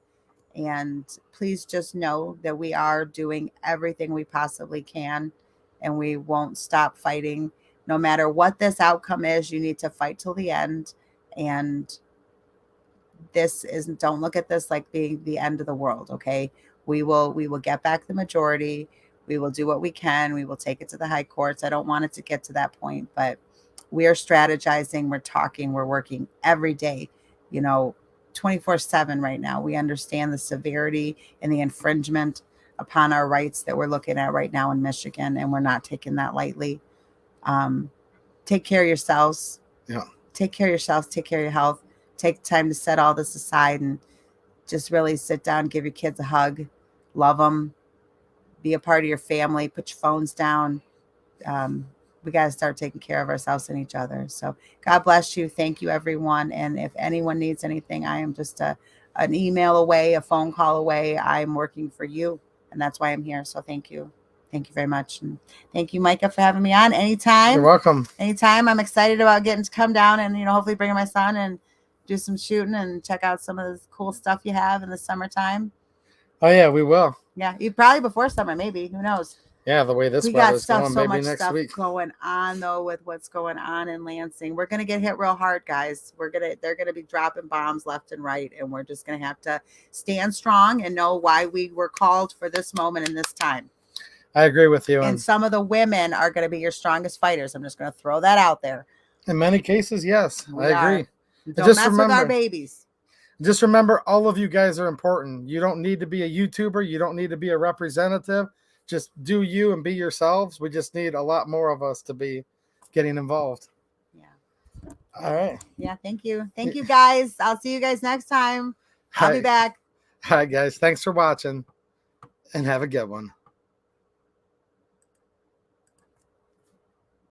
And please just know that we are doing everything we possibly can, and we won't stop fighting. No matter what this outcome is, you need to fight till the end. And don't look at this like being the end of the world. Okay. We will get back the majority. We will do what we can. We will take it to the high courts. I don't want it to get to that point, but we are strategizing. We're talking, we're working every day, 24/7 right now. We understand the severity and the infringement upon our rights that we're looking at right now in Michigan. And we're not taking that lightly. Take care of yourselves. Yeah. Take care of yourselves. Take care of your health. Take time to set all this aside and just really sit down, give your kids a hug, love them, be a part of your family, put your phones down. We got to start taking care of ourselves and each other. So God bless you. Thank you, everyone. And if anyone needs anything, I am just an email away, a phone call away. I'm working for you, and that's why I'm here. So thank you. Thank you very much. And thank you, Micah, for having me on anytime. You're welcome. Anytime. I'm excited about getting to come down and, hopefully bringing my son and do some shooting and check out some of the cool stuff you have in the summertime. Oh, yeah, we will. Yeah, probably before summer, maybe. Who knows? Yeah, the way this We got weather's stuff, going, so maybe much next stuff week. going on, though, with what's going on in Lansing. We're going to get hit real hard, guys. They're going to be dropping bombs left and right, and we're just going to have to stand strong and know why we were called for this moment and this time. I agree with you. And some of the women are going to be your strongest fighters. I'm just going to throw that out there. In many cases, yes, I agree. Don't just mess with remember- our babies. Just remember, all of you guys are important. You don't need to be a YouTuber. You don't need to be a representative. Just do you and be yourselves. We just need a lot more of us to be getting involved. Yeah. All right. Yeah, thank you. Thank you, guys. I'll see you guys next time. I'll be back. All right, guys. Thanks for watching, and have a good one.